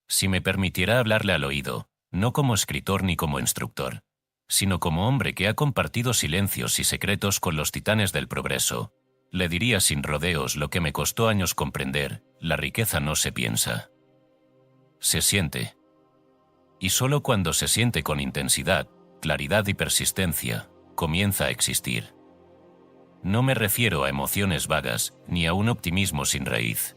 Si me permitiera hablarle al oído, no como escritor ni como instructor, sino como hombre que ha compartido silencios y secretos con los titanes del progreso, le diría sin rodeos lo que me costó años comprender: la riqueza no se piensa. Se siente. Y solo cuando se siente con intensidad, claridad y persistencia, comienza a existir. No me refiero a emociones vagas, ni a un optimismo sin raíz.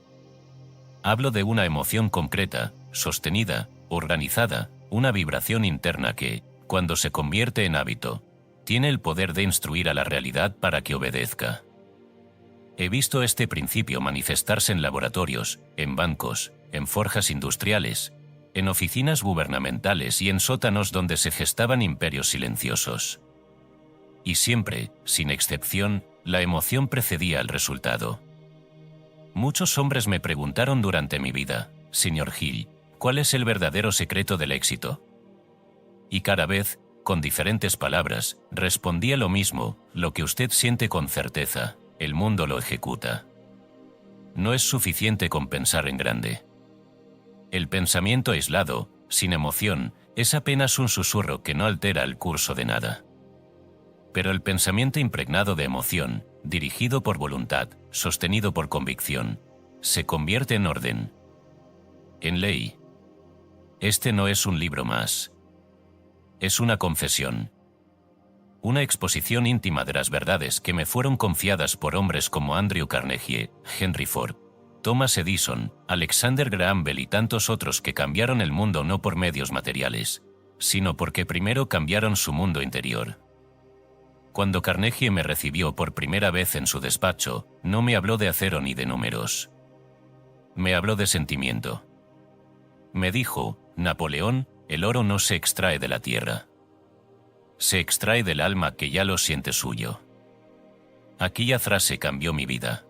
Hablo de una emoción concreta, sostenida, organizada, una vibración interna que, cuando se convierte en hábito, tiene el poder de instruir a la realidad para que obedezca. He visto este principio manifestarse en laboratorios, en bancos, en forjas industriales, en oficinas gubernamentales y en sótanos donde se gestaban imperios silenciosos. Y siempre, sin excepción, la emoción precedía al resultado. Muchos hombres me preguntaron durante mi vida: Señor Hill, ¿cuál es el verdadero secreto del éxito? Y cada vez, con diferentes palabras, respondía lo mismo: lo que usted siente con certeza, el mundo lo ejecuta. No es suficiente con pensar en grande. El pensamiento aislado, sin emoción, es apenas un susurro que no altera el curso de nada. Pero el pensamiento impregnado de emoción, dirigido por voluntad, sostenido por convicción, se convierte en orden, en ley. Este no es un libro más. Es una confesión. Una exposición íntima de las verdades que me fueron confiadas por hombres como Andrew Carnegie, Henry Ford, Thomas Edison, Alexander Graham Bell y tantos otros que cambiaron el mundo no por medios materiales, sino porque primero cambiaron su mundo interior. Cuando Carnegie me recibió por primera vez en su despacho, no me habló de acero ni de números. Me habló de sentimiento. Me dijo: Napoleón, el oro no se extrae de la tierra. Se extrae del alma que ya lo siente suyo. Aquella frase cambió mi vida.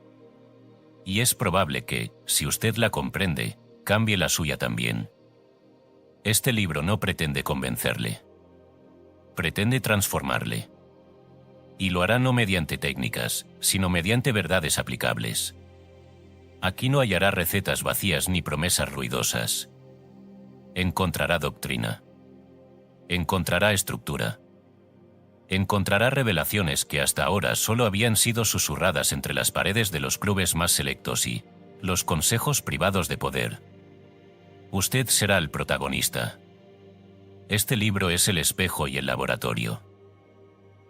Y es probable que, si usted la comprende, cambie la suya también. Este libro no pretende convencerle. Pretende transformarle. Y lo hará no mediante técnicas, sino mediante verdades aplicables. Aquí no hallará recetas vacías ni promesas ruidosas. Encontrará doctrina. Encontrará estructura. Encontrará revelaciones que hasta ahora solo habían sido susurradas entre las paredes de los clubes más selectos y los consejos privados de poder. Usted será el protagonista. Este libro es el espejo y el laboratorio.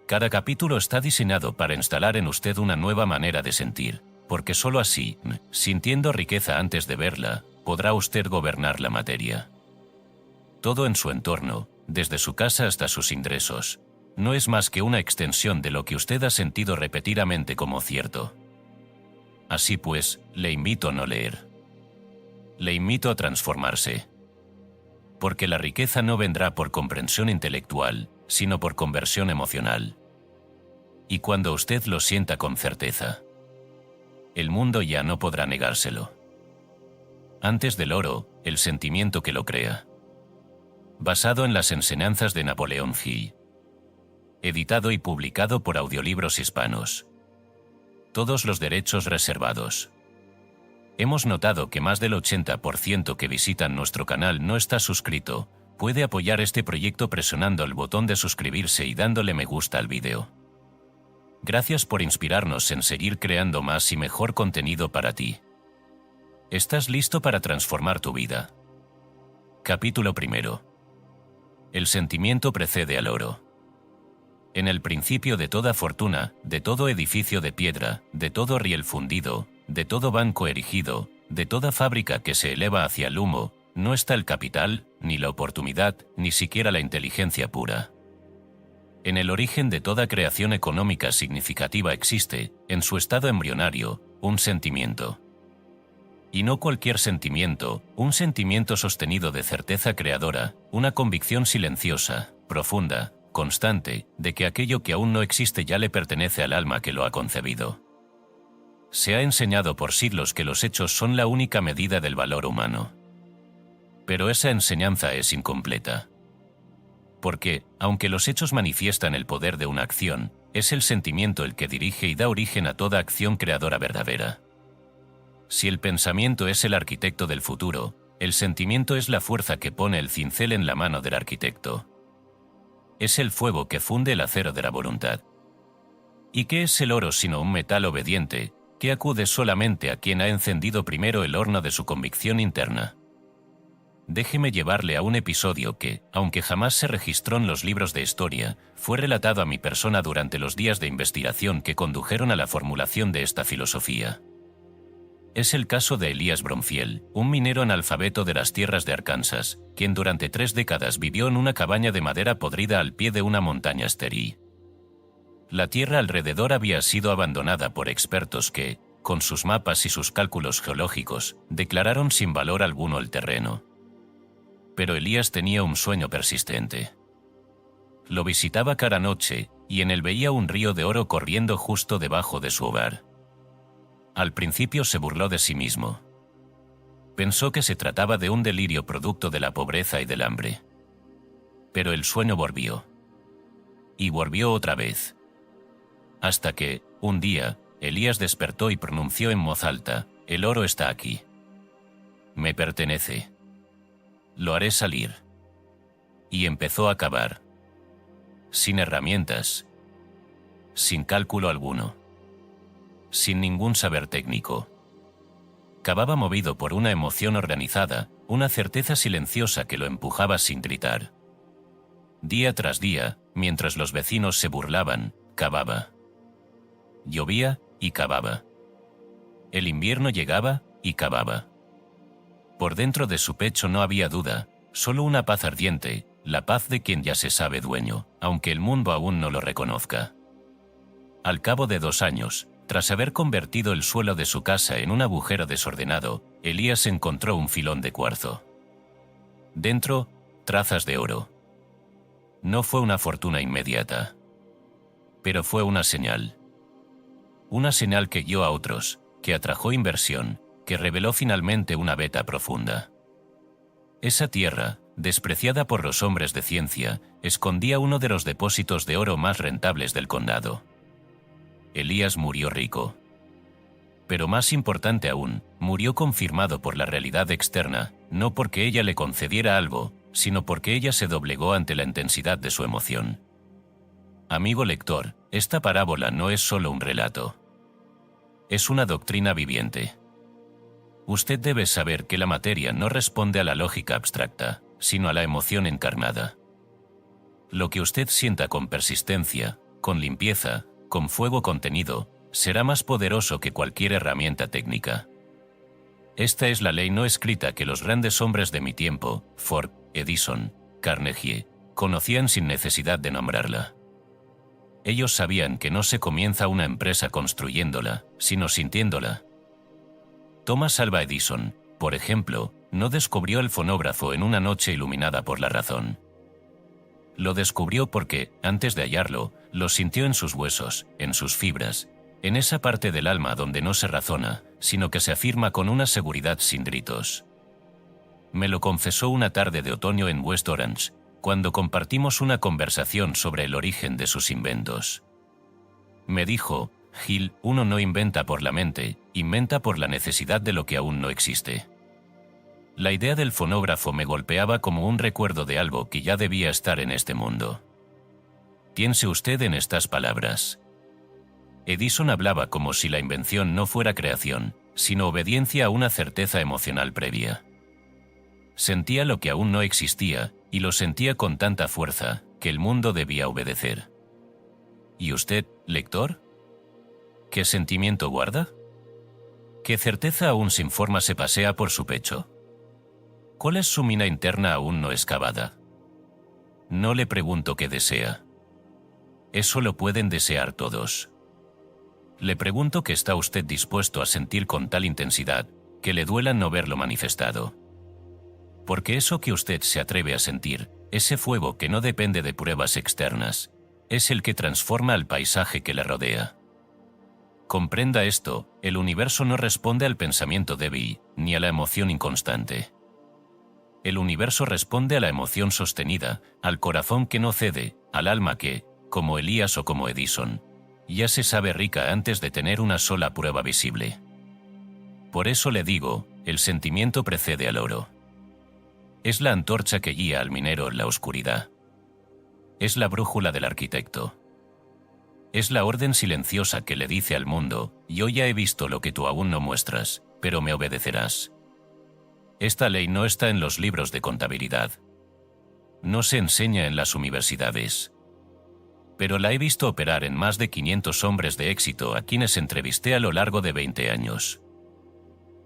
Cada capítulo está diseñado para instalar en usted una nueva manera de sentir, porque sólo así, sintiendo riqueza antes de verla, podrá usted gobernar la materia. Todo en su entorno, desde su casa hasta sus ingresos, no es más que una extensión de lo que usted ha sentido repetidamente como cierto. Así pues, le invito a no leer. Le invito a transformarse. Porque la riqueza no vendrá por comprensión intelectual, sino por conversión emocional. Y cuando usted lo sienta con certeza, el mundo ya no podrá negárselo. Antes del oro, el sentimiento que lo crea. Basado en las enseñanzas de Napoleón Hill. Editado y publicado por Audiolibros Hispanos. Todos los derechos reservados. Hemos notado que más del 80% que visitan nuestro canal no está suscrito. Puede apoyar este proyecto presionando el botón de suscribirse y dándole me gusta al vídeo. Gracias por inspirarnos en seguir creando más y mejor contenido para ti. ¿Estás listo para transformar tu vida? Capítulo 1. El sentimiento precede al oro. En el principio de toda fortuna, de todo edificio de piedra, de todo riel fundido, de todo banco erigido, de toda fábrica que se eleva hacia el humo, no está el capital, ni la oportunidad, ni siquiera la inteligencia pura. En el origen de toda creación económica significativa existe, en su estado embrionario, un sentimiento. Y no cualquier sentimiento, un sentimiento sostenido de certeza creadora, una convicción silenciosa, profunda, constante, de que aquello que aún no existe ya le pertenece al alma que lo ha concebido. Se ha enseñado por siglos que los hechos son la única medida del valor humano. Pero esa enseñanza es incompleta. Porque, aunque los hechos manifiestan el poder de una acción, es el sentimiento el que dirige y da origen a toda acción creadora verdadera. Si el pensamiento es el arquitecto del futuro, El sentimiento es la fuerza que pone el cincel en la mano del arquitecto. Es el fuego que funde el acero de la voluntad. ¿Y qué es el oro sino un metal obediente, que acude solamente a quien ha encendido primero el horno de su convicción interna? Déjeme llevarle a un episodio que, aunque jamás se registró en los libros de historia, fue relatado a mi persona durante los días de investigación que condujeron a la formulación de esta filosofía. Es el caso de Elías Bromfield, un minero analfabeto de las tierras de Arkansas, quien durante 3 décadas vivió en una cabaña de madera podrida al pie de una montaña estéril. La tierra alrededor había sido abandonada por expertos que, con sus mapas y sus cálculos geológicos, declararon sin valor alguno el terreno. Pero Elías tenía un sueño persistente. Lo visitaba cada noche, y en él veía un río de oro corriendo justo debajo de su hogar. Al principio se burló de sí mismo. Pensó que se trataba de un delirio producto de la pobreza y del hambre. Pero el sueño volvió. Y volvió otra vez. Hasta que, un día, Elías despertó y pronunció en voz alta: «El oro está aquí. Me pertenece. Lo haré salir». Y empezó a cavar. Sin herramientas. Sin cálculo alguno. Sin ningún saber técnico. Cavaba movido por una emoción organizada, una certeza silenciosa que lo empujaba sin gritar. Día tras día, mientras los vecinos se burlaban, cavaba. Llovía y cavaba. El invierno llegaba y cavaba. Por dentro de su pecho no había duda, solo una paz ardiente, la paz de quien ya se sabe dueño, aunque el mundo aún no lo reconozca. Al cabo de 2 años, tras haber convertido el suelo de su casa en un agujero desordenado, Elías encontró un filón de cuarzo. Dentro, trazas de oro. No fue una fortuna inmediata. Pero fue una señal. Una señal que guió a otros, que atrajo inversión, que reveló finalmente una beta profunda. Esa tierra, despreciada por los hombres de ciencia, escondía uno de los depósitos de oro más rentables del condado. Elías murió rico. Pero más importante aún, murió confirmado por la realidad externa, no porque ella le concediera algo, sino porque ella se doblegó ante la intensidad de su emoción. Amigo lector, esta parábola no es solo un relato. Es una doctrina viviente. Usted debe saber que la materia no responde a la lógica abstracta, sino a la emoción encarnada. Lo que usted sienta con persistencia, con limpieza, con fuego contenido, será más poderoso que cualquier herramienta técnica. Esta es la ley no escrita que los grandes hombres de mi tiempo, Ford, Edison, Carnegie, conocían sin necesidad de nombrarla. Ellos sabían que no se comienza una empresa construyéndola, sino sintiéndola. Thomas Alva Edison, por ejemplo, no descubrió el fonógrafo en una noche iluminada por la razón. Lo descubrió porque, antes de hallarlo, lo sintió en sus huesos, en sus fibras, en esa parte del alma donde no se razona, sino que se afirma con una seguridad sin gritos. Me lo confesó una tarde de otoño en West Orange, cuando compartimos una conversación sobre el origen de sus inventos. Me dijo: «Gil, uno no inventa por la mente, inventa por la necesidad de lo que aún no existe». La idea del fonógrafo me golpeaba como un recuerdo de algo que ya debía estar en este mundo. Piense usted en estas palabras. Edison hablaba como si la invención no fuera creación, sino obediencia a una certeza emocional previa. Sentía lo que aún no existía, y lo sentía con tanta fuerza, que el mundo debía obedecer. ¿Y usted, lector? ¿Qué sentimiento guarda? ¿Qué certeza aún sin forma se pasea por su pecho? ¿Cuál es su mina interna aún no excavada? No le pregunto qué desea. Eso lo pueden desear todos. Le pregunto qué está usted dispuesto a sentir con tal intensidad, que le duela no verlo manifestado. Porque eso que usted se atreve a sentir, ese fuego que no depende de pruebas externas, es el que transforma al paisaje que le rodea. Comprenda esto, el universo no responde al pensamiento débil, ni a la emoción inconstante. El universo responde a la emoción sostenida, al corazón que no cede, al alma que, como Elías o como Edison, ya se sabe rica antes de tener una sola prueba visible. Por eso le digo, el sentimiento precede al oro. Es la antorcha que guía al minero en la oscuridad. Es la brújula del arquitecto. Es la orden silenciosa que le dice al mundo: yo ya he visto lo que tú aún no muestras, pero me obedecerás. Esta ley no está en los libros de contabilidad. No se enseña en las universidades. Pero la he visto operar en más de 500 hombres de éxito a quienes entrevisté a lo largo de 20 años.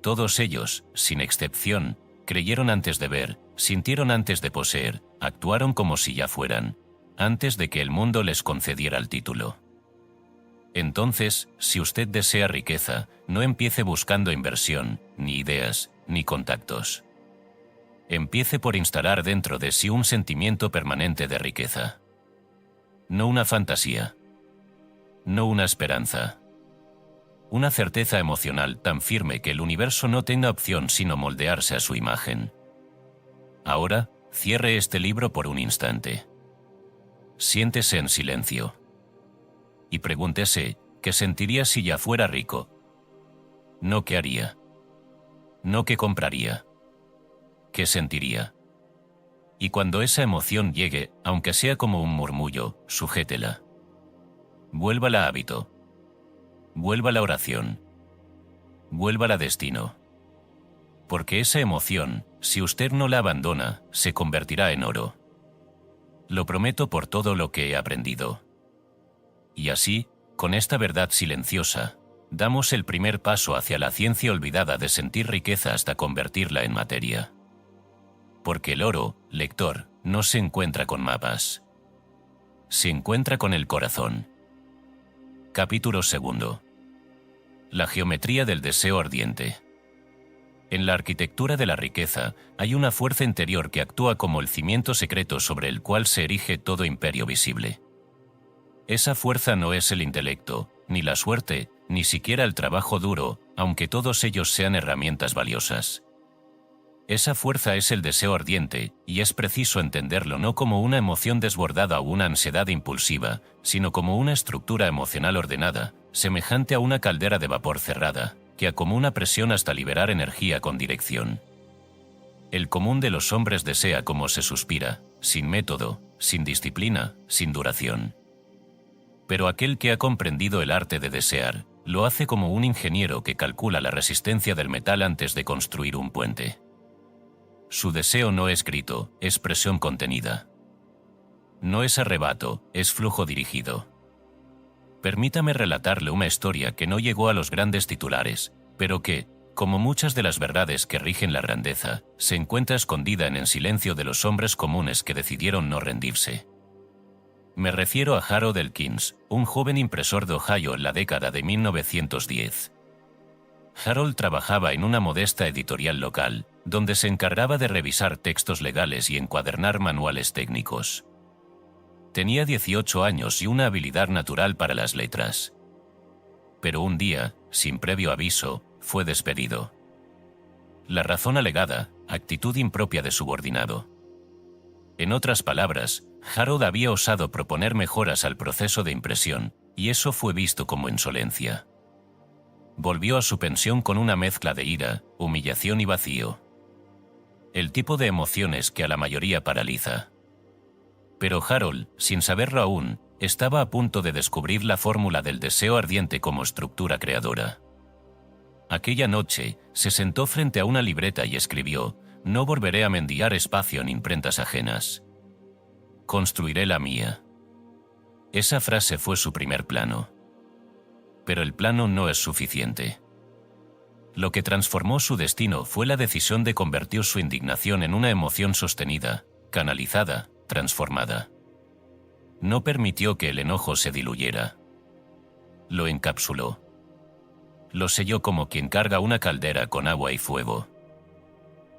Todos ellos, sin excepción, creyeron antes de ver, sintieron antes de poseer, actuaron como si ya fueran, antes de que el mundo les concediera el título. Entonces, si usted desea riqueza, no empiece buscando inversión, ni ideas, ni contactos. Empiece por instalar dentro de sí un sentimiento permanente de riqueza. No una fantasía. No una esperanza. Una certeza emocional tan firme que el universo no tenga opción sino moldearse a su imagen. Ahora, cierre este libro por un instante. Siéntese en silencio. Y pregúntese, ¿qué sentiría si ya fuera rico? No qué haría. No qué compraría. ¿Qué sentiría? Y cuando esa emoción llegue, aunque sea como un murmullo, sujétela. Vuélvala hábito. Vuélvala oración. Vuélvala destino. Porque esa emoción, si usted no la abandona, se convertirá en oro. Lo prometo por todo lo que he aprendido. Y así, con esta verdad silenciosa, damos el primer paso hacia la ciencia olvidada de sentir riqueza hasta convertirla en materia. Porque el oro, lector, no se encuentra con mapas. Se encuentra con el corazón. Capítulo 2. La geometría del deseo ardiente. En la arquitectura de la riqueza hay una fuerza interior que actúa como el cimiento secreto sobre el cual se erige todo imperio visible. Esa fuerza no es el intelecto, ni la suerte, ni siquiera el trabajo duro, aunque todos ellos sean herramientas valiosas. Esa fuerza es el deseo ardiente, y es preciso entenderlo no como una emoción desbordada o una ansiedad impulsiva, sino como una estructura emocional ordenada, semejante a una caldera de vapor cerrada, que acumula presión hasta liberar energía con dirección. El común de los hombres desea como se suspira, sin método, sin disciplina, sin duración. Pero aquel que ha comprendido el arte de desear, lo hace como un ingeniero que calcula la resistencia del metal antes de construir un puente. Su deseo no es grito, es presión contenida. No es arrebato, es flujo dirigido. Permítame relatarle una historia que no llegó a los grandes titulares, pero que, como muchas de las verdades que rigen la grandeza, se encuentra escondida en el silencio de los hombres comunes que decidieron no rendirse. Me refiero a Harold Elkins, un joven impresor de Ohio en la década de 1910. Harold trabajaba en una modesta editorial local, donde se encargaba de revisar textos legales y encuadernar manuales técnicos. Tenía 18 años y una habilidad natural para las letras. Pero un día, sin previo aviso, fue despedido. La razón alegada, actitud impropia de subordinado. En otras palabras, Harold había osado proponer mejoras al proceso de impresión, y eso fue visto como insolencia. Volvió a su pensión con una mezcla de ira, humillación y vacío. El tipo de emociones que a la mayoría paraliza. Pero Harold, sin saberlo aún, estaba a punto de descubrir la fórmula del deseo ardiente como estructura creadora. Aquella noche, se sentó frente a una libreta y escribió: «No volveré a mendigar espacio en imprentas ajenas. Construiré la mía». Esa frase fue su primer plano. Pero el plano no es suficiente. Lo que transformó su destino fue la decisión de convertir su indignación en una emoción sostenida, canalizada, transformada. No permitió que el enojo se diluyera. Lo encapsuló. Lo selló como quien carga una caldera con agua y fuego.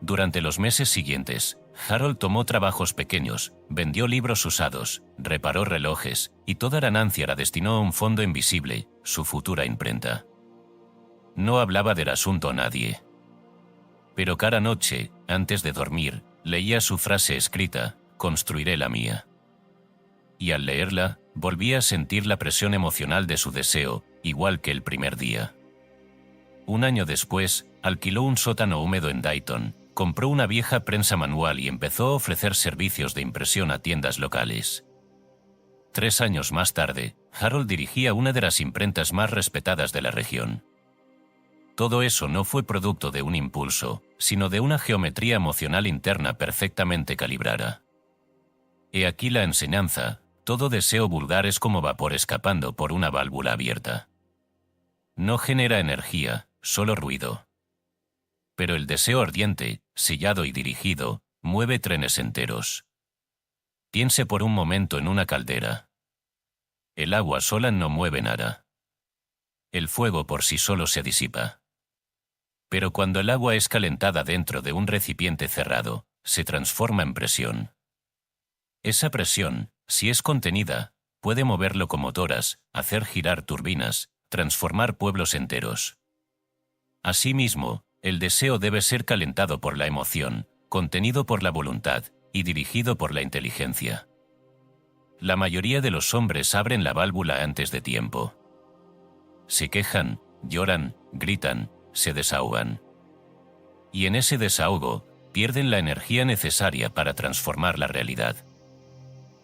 Durante los meses siguientes, Harold tomó trabajos pequeños, vendió libros usados, reparó relojes, y toda ganancia la destinó a un fondo invisible, su futura imprenta. No hablaba del asunto a nadie. Pero cada noche, antes de dormir, leía su frase escrita: «Construiré la mía». Y al leerla, volvía a sentir la presión emocional de su deseo, igual que el primer día. Un año después, alquiló un sótano húmedo en Dayton, compró una vieja prensa manual y empezó a ofrecer servicios de impresión a tiendas locales. 3 años más tarde, Harold dirigía una de las imprentas más respetadas de la región. Todo eso no fue producto de un impulso, sino de una geometría emocional interna perfectamente calibrada. He aquí la enseñanza: todo deseo vulgar es como vapor escapando por una válvula abierta. No genera energía, solo ruido. Pero el deseo ardiente, sellado y dirigido, mueve trenes enteros. Piense por un momento en una caldera. El agua sola no mueve nada. El fuego por sí solo se disipa. Pero cuando el agua es calentada dentro de un recipiente cerrado, se transforma en presión. Esa presión, si es contenida, puede mover locomotoras, hacer girar turbinas, transformar pueblos enteros. Asimismo, el deseo debe ser calentado por la emoción, contenido por la voluntad y dirigido por la inteligencia. La mayoría de los hombres abren la válvula antes de tiempo. Se quejan, lloran, gritan, se desahogan. Y en ese desahogo, pierden la energía necesaria para transformar la realidad.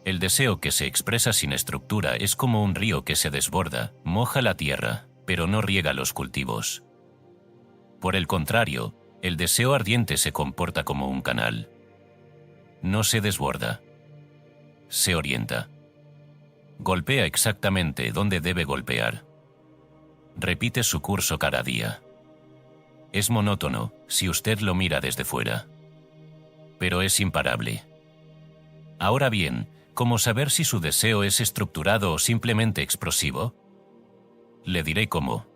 El deseo que se expresa sin estructura es como un río que se desborda, moja la tierra, pero no riega los cultivos. Por el contrario, el deseo ardiente se comporta como un canal. No se desborda. Se orienta. Golpea exactamente donde debe golpear. Repite su curso cada día. Es monótono, si usted lo mira desde fuera. Pero es imparable. Ahora bien, ¿cómo saber si su deseo es estructurado o simplemente explosivo? Le diré cómo.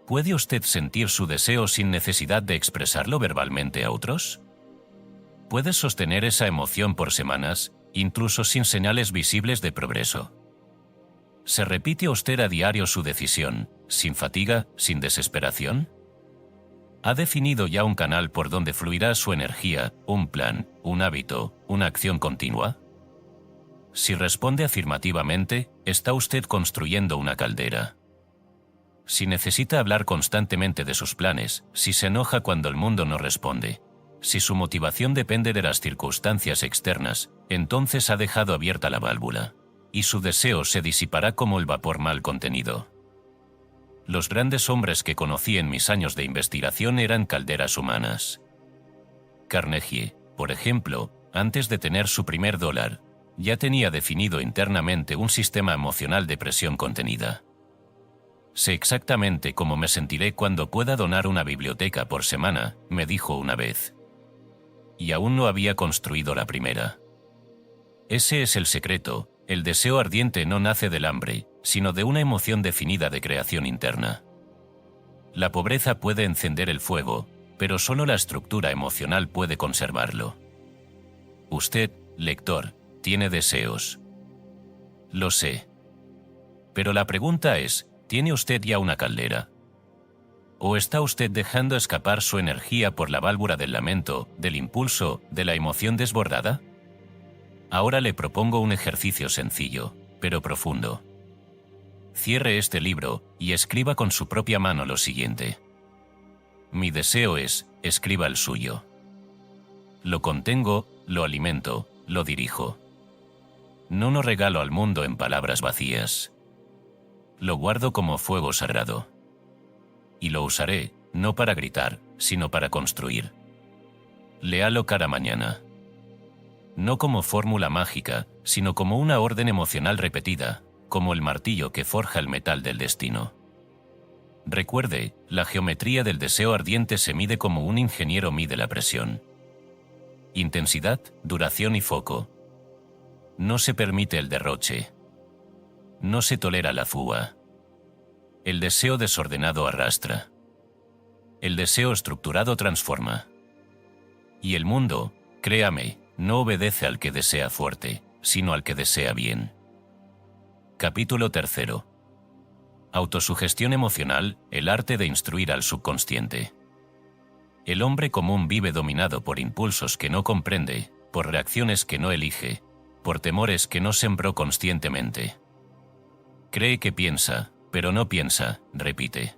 ¿Puede usted sentir su deseo sin necesidad de expresarlo verbalmente a otros? ¿Puede sostener esa emoción por semanas, incluso sin señales visibles de progreso? ¿Se repite usted a diario su decisión, sin fatiga, sin desesperación? ¿Ha definido ya un canal por donde fluirá su energía, un plan, un hábito, una acción continua? Si responde afirmativamente, está usted construyendo una caldera. Si necesita hablar constantemente de sus planes, si se enoja cuando el mundo no responde, si su motivación depende de las circunstancias externas, entonces ha dejado abierta la válvula, y su deseo se disipará como el vapor mal contenido. Los grandes hombres que conocí en mis años de investigación eran calderas humanas. Carnegie, por ejemplo, antes de tener su primer dólar, ya tenía definido internamente un sistema emocional de presión contenida. Sé exactamente cómo me sentiré cuando pueda donar una biblioteca por semana, me dijo una vez. Y aún no había construido la primera. Ese es el secreto: el deseo ardiente no nace del hambre, sino de una emoción definida de creación interna. La pobreza puede encender el fuego, pero solo la estructura emocional puede conservarlo. Usted, lector, tiene deseos. Lo sé. Pero la pregunta es, ¿tiene usted ya una caldera? ¿O está usted dejando escapar su energía por la válvula del lamento, del impulso, de la emoción desbordada? Ahora le propongo un ejercicio sencillo, pero profundo. Cierre este libro y escriba con su propia mano lo siguiente. Mi deseo es, escriba el suyo. Lo contengo, lo alimento, lo dirijo. No lo regalo al mundo en palabras vacías. Lo guardo como fuego sagrado. Y lo usaré, no para gritar, sino para construir. Léalo cada mañana. No como fórmula mágica, sino como una orden emocional repetida, como el martillo que forja el metal del destino. Recuerde, la geometría del deseo ardiente se mide como un ingeniero mide la presión. Intensidad, duración y foco. No se permite el derroche. No se tolera la fuga. El deseo desordenado arrastra. El deseo estructurado transforma. Y el mundo, créame, no obedece al que desea fuerte, sino al que desea bien. Capítulo 3. Autosugestión emocional, el arte de instruir al subconsciente. El hombre común vive dominado por impulsos que no comprende, por reacciones que no elige, por temores que no sembró conscientemente. Cree que piensa, pero no piensa, repite.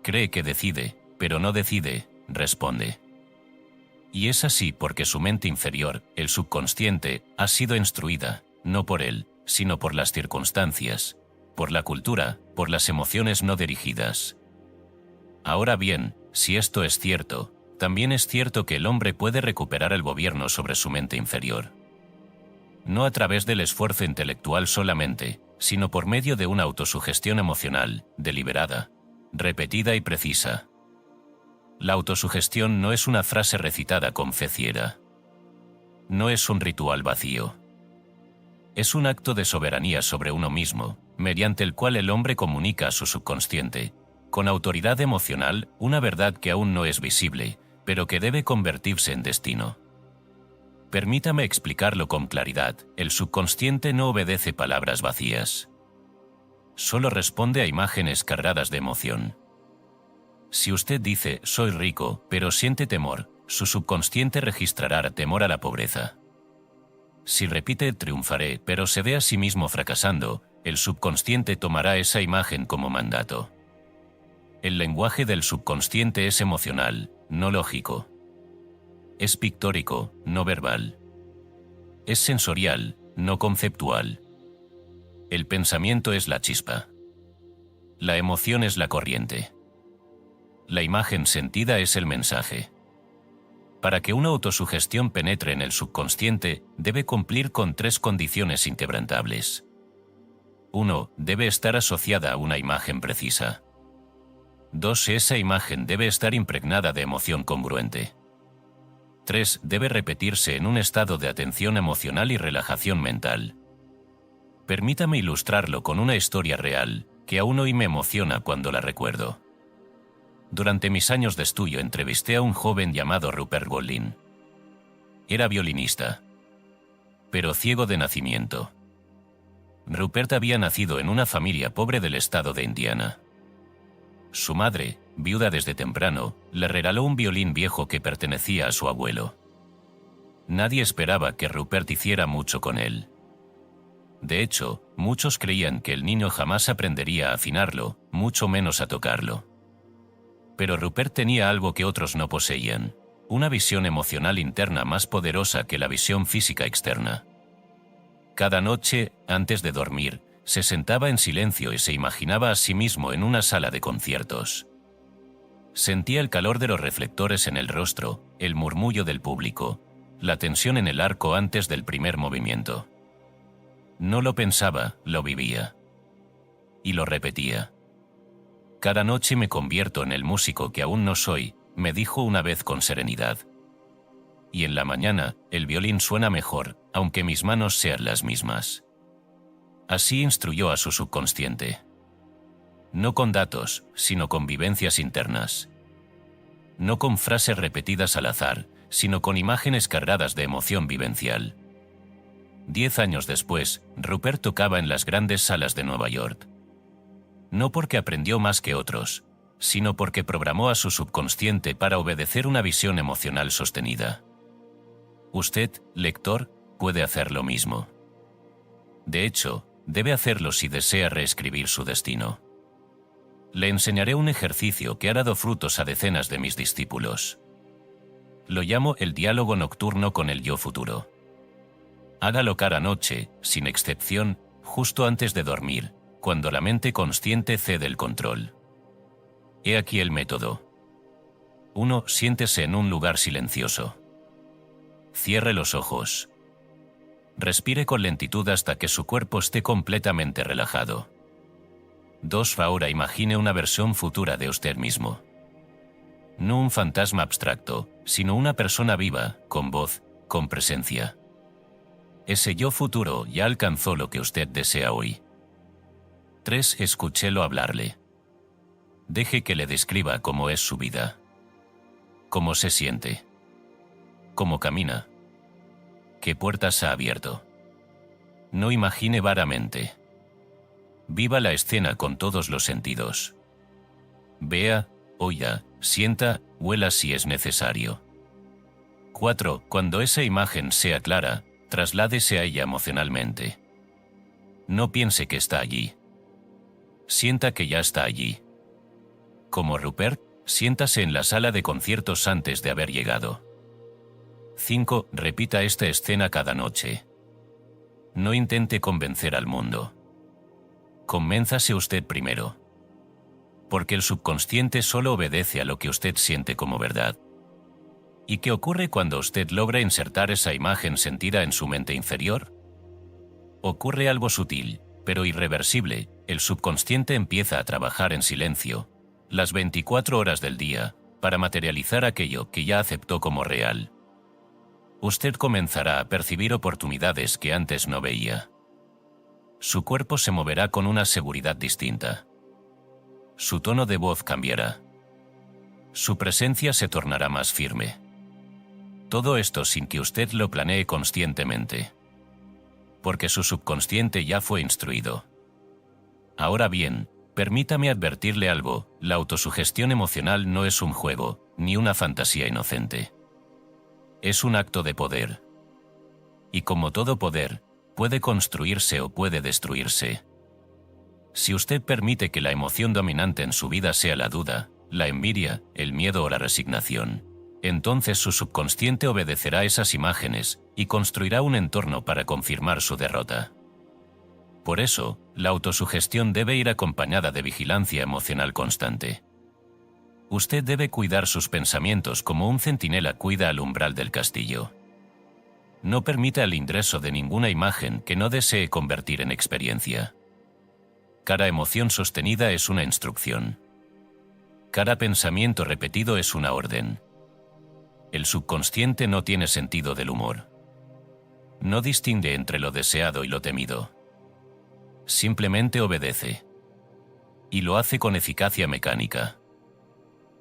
Cree que decide, pero no decide, responde. Y es así porque su mente inferior, el subconsciente, ha sido instruida, no por él, sino por las circunstancias, por la cultura, por las emociones no dirigidas. Ahora bien, si esto es cierto, también es cierto que el hombre puede recuperar el gobierno sobre su mente inferior. No a través del esfuerzo intelectual solamente, sino por medio de una autosugestión emocional, deliberada, repetida y precisa. La autosugestión no es una frase recitada con fe ciega. No es un ritual vacío. Es un acto de soberanía sobre uno mismo, mediante el cual el hombre comunica a su subconsciente, con autoridad emocional, una verdad que aún no es visible, pero que debe convertirse en destino. Permítame explicarlo con claridad, el subconsciente no obedece palabras vacías. Solo responde a imágenes cargadas de emoción. Si usted dice, soy rico, pero siente temor, su subconsciente registrará temor a la pobreza. Si repite, triunfaré, pero se ve a sí mismo fracasando, el subconsciente tomará esa imagen como mandato. El lenguaje del subconsciente es emocional, no lógico. Es pictórico, no verbal. Es sensorial, no conceptual. El pensamiento es la chispa. La emoción es la corriente. La imagen sentida es el mensaje. Para que una autosugestión penetre en el subconsciente, debe cumplir con 3 condiciones inquebrantables. 1. Debe estar asociada a una imagen precisa. 2. Esa imagen debe estar impregnada de emoción congruente. 3. Debe repetirse en un estado de atención emocional y relajación mental. Permítame ilustrarlo con una historia real, que aún hoy me emociona cuando la recuerdo. Durante mis años de estudio entrevisté a un joven llamado Rupert Golding. Era violinista, pero ciego de nacimiento. Rupert había nacido en una familia pobre del estado de Indiana. Su madre, viuda desde temprano, le regaló un violín viejo que pertenecía a su abuelo. Nadie esperaba que Rupert hiciera mucho con él. De hecho, muchos creían que el niño jamás aprendería a afinarlo, mucho menos a tocarlo. Pero Rupert tenía algo que otros no poseían, una visión emocional interna más poderosa que la visión física externa. Cada noche, antes de dormir, se sentaba en silencio y se imaginaba a sí mismo en una sala de conciertos. Sentía el calor de los reflectores en el rostro, el murmullo del público, la tensión en el arco antes del primer movimiento. No lo pensaba, lo vivía. Y lo repetía. Cada noche me convierto en el músico que aún no soy, me dijo una vez con serenidad. Y en la mañana, el violín suena mejor, aunque mis manos sean las mismas. Así instruyó a su subconsciente. No con datos, sino con vivencias internas. No con frases repetidas al azar, sino con imágenes cargadas de emoción vivencial. 10 años después, Rupert tocaba en las grandes salas de Nueva York. No porque aprendió más que otros, sino porque programó a su subconsciente para obedecer una visión emocional sostenida. Usted, lector, puede hacer lo mismo. De hecho, debe hacerlo si desea reescribir su destino. Le enseñaré un ejercicio que ha dado frutos a decenas de mis discípulos. Lo llamo el diálogo nocturno con el yo futuro. Hágalo cada noche, sin excepción, justo antes de dormir, cuando la mente consciente cede el control. He aquí el método. 1. Siéntese en un lugar silencioso. Cierre los ojos. Respire con lentitud hasta que su cuerpo esté completamente relajado. 2. Ahora imagine una versión futura de usted mismo. No un fantasma abstracto, sino una persona viva, con voz, con presencia. Ese yo futuro ya alcanzó lo que usted desea hoy. 3. Escúchelo hablarle. Deje que le describa cómo es su vida. Cómo se siente. Cómo camina. ¿Qué puertas ha abierto? No imagine vagamente. Viva la escena con todos los sentidos. Vea, oiga, sienta, huela si es necesario. 4. Cuando esa imagen sea clara, trasládese a ella emocionalmente. No piense que está allí. Sienta que ya está allí. Como Rupert, siéntase en la sala de conciertos antes de haber llegado. 5. Repita esta escena cada noche. No intente convencer al mundo. Convénzase usted primero. Porque el subconsciente solo obedece a lo que usted siente como verdad. ¿Y qué ocurre cuando usted logra insertar esa imagen sentida en su mente inferior? Ocurre algo sutil, pero irreversible. El subconsciente empieza a trabajar en silencio, las 24 horas del día, para materializar aquello que ya aceptó como real. Usted comenzará a percibir oportunidades que antes no veía. Su cuerpo se moverá con una seguridad distinta. Su tono de voz cambiará. Su presencia se tornará más firme. Todo esto sin que usted lo planee conscientemente. Porque su subconsciente ya fue instruido. Ahora bien, permítame advertirle algo: la autosugestión emocional no es un juego, ni una fantasía inocente. Es un acto de poder. Y como todo poder, puede construirse o puede destruirse. Si usted permite que la emoción dominante en su vida sea la duda, la envidia, el miedo o la resignación, entonces su subconsciente obedecerá esas imágenes y construirá un entorno para confirmar su derrota. Por eso, la autosugestión debe ir acompañada de vigilancia emocional constante. Usted debe cuidar sus pensamientos como un centinela cuida al umbral del castillo. No permita el ingreso de ninguna imagen que no desee convertir en experiencia. Cada emoción sostenida es una instrucción. Cada pensamiento repetido es una orden. El subconsciente no tiene sentido del humor. No distingue entre lo deseado y lo temido. Simplemente obedece. Y lo hace con eficacia mecánica.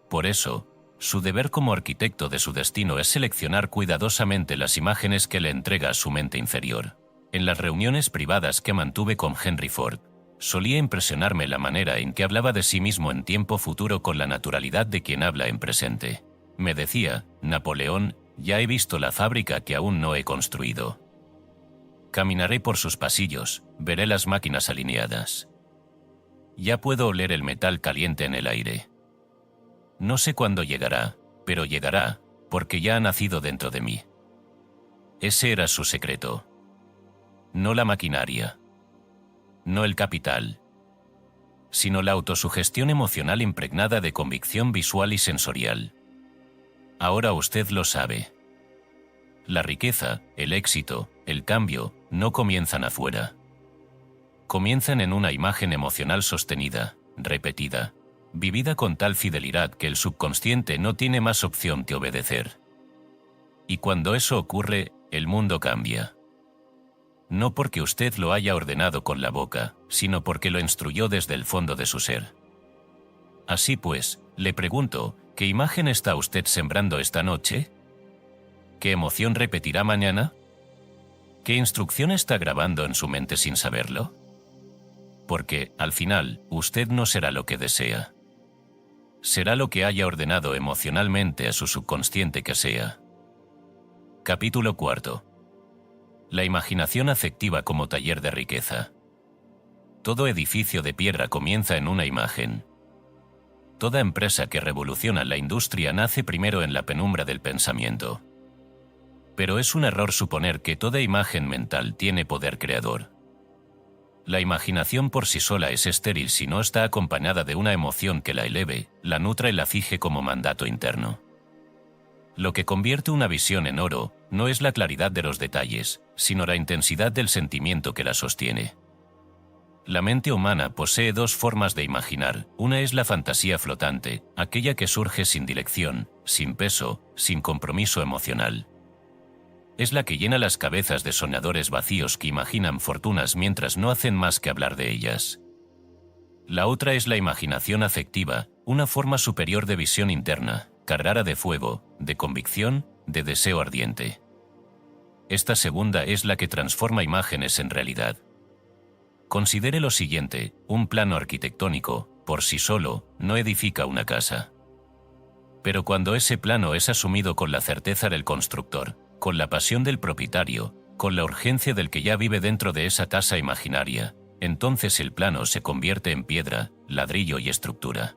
Por eso, su deber como arquitecto de su destino es seleccionar cuidadosamente las imágenes que le entrega a su mente inferior. En las reuniones privadas que mantuve con Henry Ford, solía impresionarme la manera en que hablaba de sí mismo en tiempo futuro con la naturalidad de quien habla en presente. Me decía: Napoleón, ya he visto la fábrica que aún no he construido. Caminaré por sus pasillos, veré las máquinas alineadas. Ya puedo oler el metal caliente en el aire. No sé cuándo llegará, pero llegará, porque ya ha nacido dentro de mí. Ese era su secreto. No la maquinaria. No el capital. Sino la autosugestión emocional impregnada de convicción visual y sensorial. Ahora usted lo sabe. La riqueza, el éxito, el cambio, no comienzan afuera. Comienzan en una imagen emocional sostenida, repetida, vivida con tal fidelidad que el subconsciente no tiene más opción que obedecer. Y cuando eso ocurre, el mundo cambia. No porque usted lo haya ordenado con la boca, sino porque lo instruyó desde el fondo de su ser. Así pues, le pregunto, ¿qué imagen está usted sembrando esta noche? ¿Qué emoción repetirá mañana? ¿Qué instrucción está grabando en su mente sin saberlo? Porque, al final, usted no será lo que desea. Será lo que haya ordenado emocionalmente a su subconsciente que sea. Capítulo 4. La imaginación afectiva como taller de riqueza. Todo edificio de piedra comienza en una imagen. Toda empresa que revoluciona la industria nace primero en la penumbra del pensamiento. Pero es un error suponer que toda imagen mental tiene poder creador. La imaginación por sí sola es estéril si no está acompañada de una emoción que la eleve, la nutra y la fije como mandato interno. Lo que convierte una visión en oro no es la claridad de los detalles, sino la intensidad del sentimiento que la sostiene. La mente humana posee dos formas de imaginar. Una es la fantasía flotante, aquella que surge sin dirección, sin peso, sin compromiso emocional. Es la que llena las cabezas de soñadores vacíos que imaginan fortunas mientras no hacen más que hablar de ellas. La otra es la imaginación afectiva, una forma superior de visión interna, cargada de fuego, de convicción, de deseo ardiente. Esta segunda es la que transforma imágenes en realidad. Considere lo siguiente: un plano arquitectónico, por sí solo, no edifica una casa. Pero cuando ese plano es asumido con la certeza del constructor, con la pasión del propietario, con la urgencia del que ya vive dentro de esa casa imaginaria, entonces el plano se convierte en piedra, ladrillo y estructura.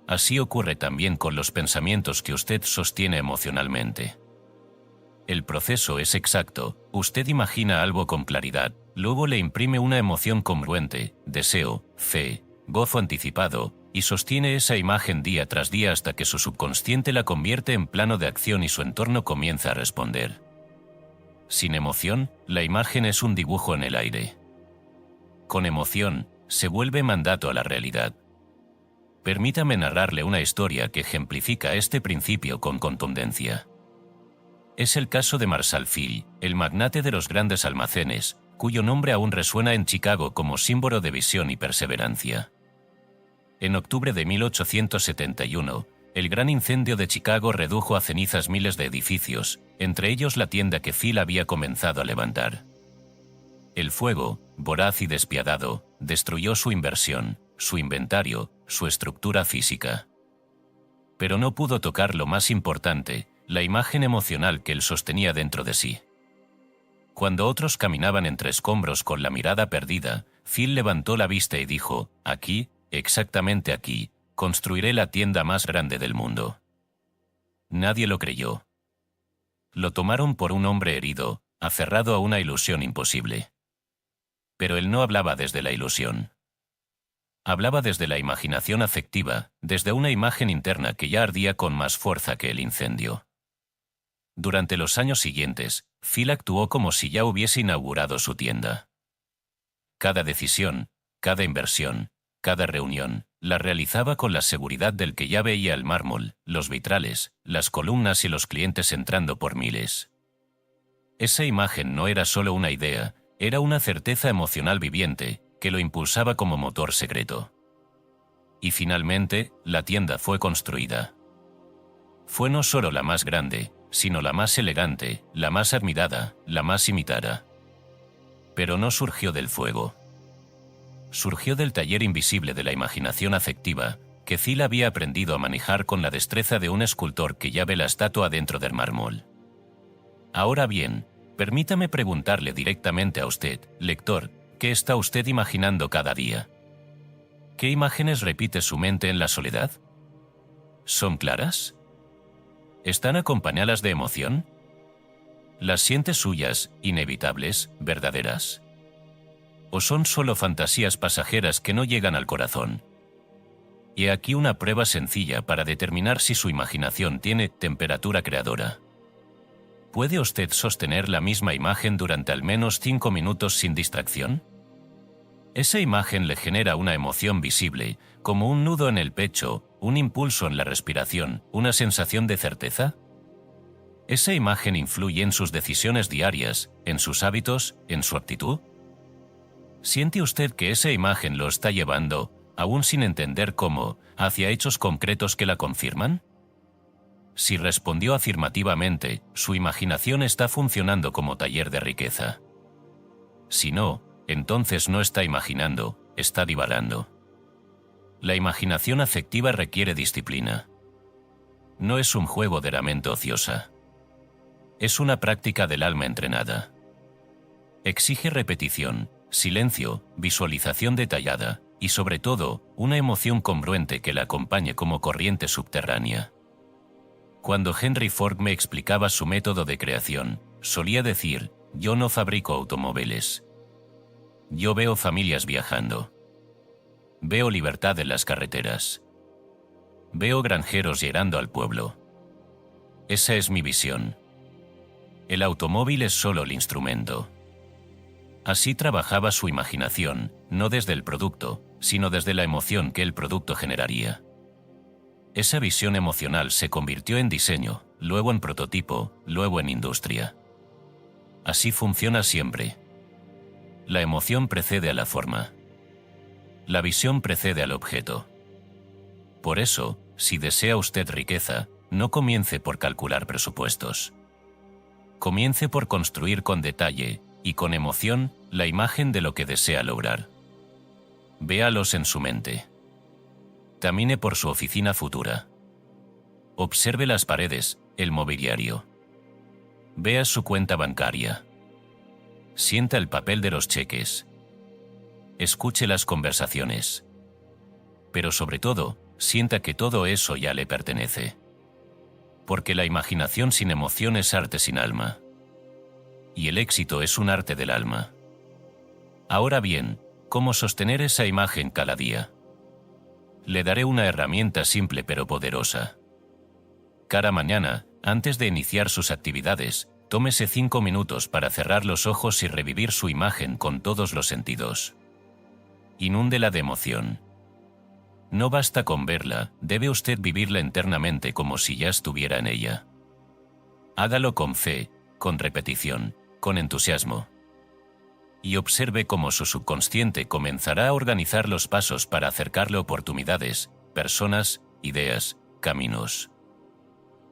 Así ocurre también con los pensamientos que usted sostiene emocionalmente. El proceso es exacto, usted imagina algo con claridad, luego le imprime una emoción congruente, deseo, fe, gozo anticipado, y sostiene esa imagen día tras día hasta que su subconsciente la convierte en plano de acción y su entorno comienza a responder. Sin emoción, la imagen es un dibujo en el aire. Con emoción, se vuelve mandato a la realidad. Permítame narrarle una historia que ejemplifica este principio con contundencia. Es el caso de Marshall Field, el magnate de los grandes almacenes, cuyo nombre aún resuena en Chicago como símbolo de visión y perseverancia. En octubre de 1871, el gran incendio de Chicago redujo a cenizas miles de edificios, entre ellos la tienda que Field había comenzado a levantar. El fuego, voraz y despiadado, destruyó su inversión, su inventario, su estructura física. Pero no pudo tocar lo más importante, la imagen emocional que él sostenía dentro de sí. Cuando otros caminaban entre escombros con la mirada perdida, Field levantó la vista y dijo: aquí, exactamente aquí, construiré la tienda más grande del mundo. Nadie lo creyó. Lo tomaron por un hombre herido, aferrado a una ilusión imposible. Pero él no hablaba desde la ilusión. Hablaba desde la imaginación afectiva, desde una imagen interna que ya ardía con más fuerza que el incendio. Durante los años siguientes, Field actuó como si ya hubiese inaugurado su tienda. Cada decisión, cada inversión, cada reunión, la realizaba con la seguridad del que ya veía el mármol, los vitrales, las columnas y los clientes entrando por miles. Esa imagen no era solo una idea, era una certeza emocional viviente, que lo impulsaba como motor secreto. Y finalmente, la tienda fue construida. Fue no solo la más grande, sino la más elegante, la más admirada, la más imitada. Pero no surgió del fuego. Surgió del taller invisible de la imaginación afectiva, que Field había aprendido a manejar con la destreza de un escultor que ya ve la estatua dentro del mármol. Ahora bien, permítame preguntarle directamente a usted, lector, ¿qué está usted imaginando cada día? ¿Qué imágenes repite su mente en la soledad? ¿Son claras? ¿Están acompañadas de emoción? ¿Las siente suyas, inevitables, verdaderas? ¿O son solo fantasías pasajeras que no llegan al corazón? Y aquí una prueba sencilla para determinar si su imaginación tiene temperatura creadora. ¿Puede usted sostener la misma imagen durante al menos 5 minutos sin distracción? Esa imagen le genera una emoción visible, como un nudo en el pecho, un impulso en la respiración, una sensación de certeza. ¿Esa imagen influye en sus decisiones diarias, en sus hábitos, en su actitud? ¿Siente usted que esa imagen lo está llevando, aún sin entender cómo, hacia hechos concretos que la confirman? Si respondió afirmativamente, su imaginación está funcionando como taller de riqueza. Si no, entonces no está imaginando, está divagando. La imaginación afectiva requiere disciplina. No es un juego de la mente ociosa. Es una práctica del alma entrenada. Exige repetición, silencio, visualización detallada y, sobre todo, una emoción congruente que la acompañe como corriente subterránea. Cuando Henry Ford me explicaba su método de creación, solía decir: yo no fabrico automóviles. Yo veo familias viajando. Veo libertad en las carreteras. Veo granjeros llegando al pueblo. Esa es mi visión. El automóvil es solo el instrumento. Así trabajaba su imaginación, no desde el producto, sino desde la emoción que el producto generaría. Esa visión emocional se convirtió en diseño, luego en prototipo, luego en industria. Así funciona siempre. La emoción precede a la forma. La visión precede al objeto. Por eso, si desea usted riqueza, no comience por calcular presupuestos. Comience por construir con detalle y con emoción la imagen de lo que desea lograr. Véalos en su mente. Camine por su oficina futura. Observe las paredes, el mobiliario. Vea su cuenta bancaria. Sienta el papel de los cheques. Escuche las conversaciones. Pero sobre todo, sienta que todo eso ya le pertenece. porque la imaginación sin emoción es arte sin alma. Y el éxito es un arte del alma. Ahora bien, ¿cómo sostener esa imagen cada día? Le daré una herramienta simple pero poderosa. Cada mañana, antes de iniciar sus actividades, tómese 5 minutos para cerrar los ojos y revivir su imagen con todos los sentidos. Inúndela de emoción. No basta con verla, debe usted vivirla internamente como si ya estuviera en ella. Hágalo con fe, con repetición, con entusiasmo. Y observe cómo su subconsciente comenzará a organizar los pasos para acercarle oportunidades, personas, ideas, caminos.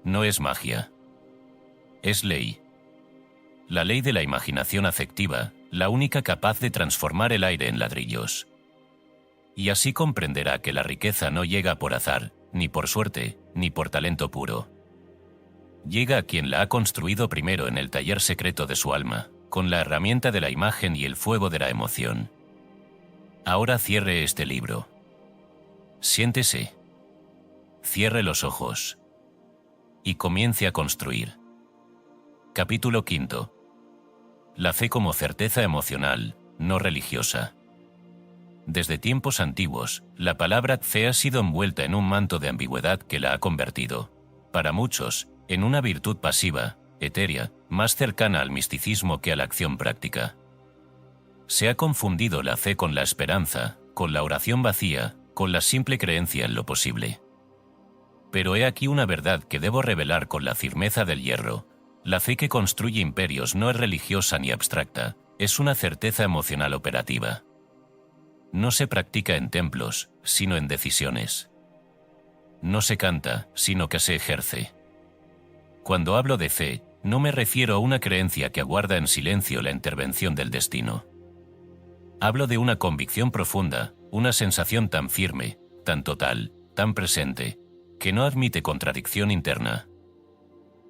No es magia. Es ley. La ley de la imaginación afectiva, la única capaz de transformar el aire en ladrillos. Y así comprenderá que la riqueza no llega por azar, ni por suerte, ni por talento puro. Llega a quien la ha construido primero en el taller secreto de su alma, con la herramienta de la imagen y el fuego de la emoción. Ahora cierre este libro. Siéntese. Cierre los ojos. Y comience a construir. Capítulo 5. La fe como certeza emocional, no religiosa. Desde tiempos antiguos, la palabra fe ha sido envuelta en un manto de ambigüedad que la ha convertido, para muchos, en una virtud pasiva, etérea, más cercana al misticismo que a la acción práctica. Se ha confundido la fe con la esperanza, con la oración vacía, con la simple creencia en lo posible. Pero he aquí una verdad que debo revelar con la firmeza del hierro. La fe que construye imperios no es religiosa ni abstracta, es una certeza emocional operativa. No se practica en templos, sino en decisiones. No se canta, sino que se ejerce. Cuando hablo de fe, no me refiero a una creencia que aguarda en silencio la intervención del destino. Hablo de una convicción profunda, una sensación tan firme, tan total, tan presente, que no admite contradicción interna.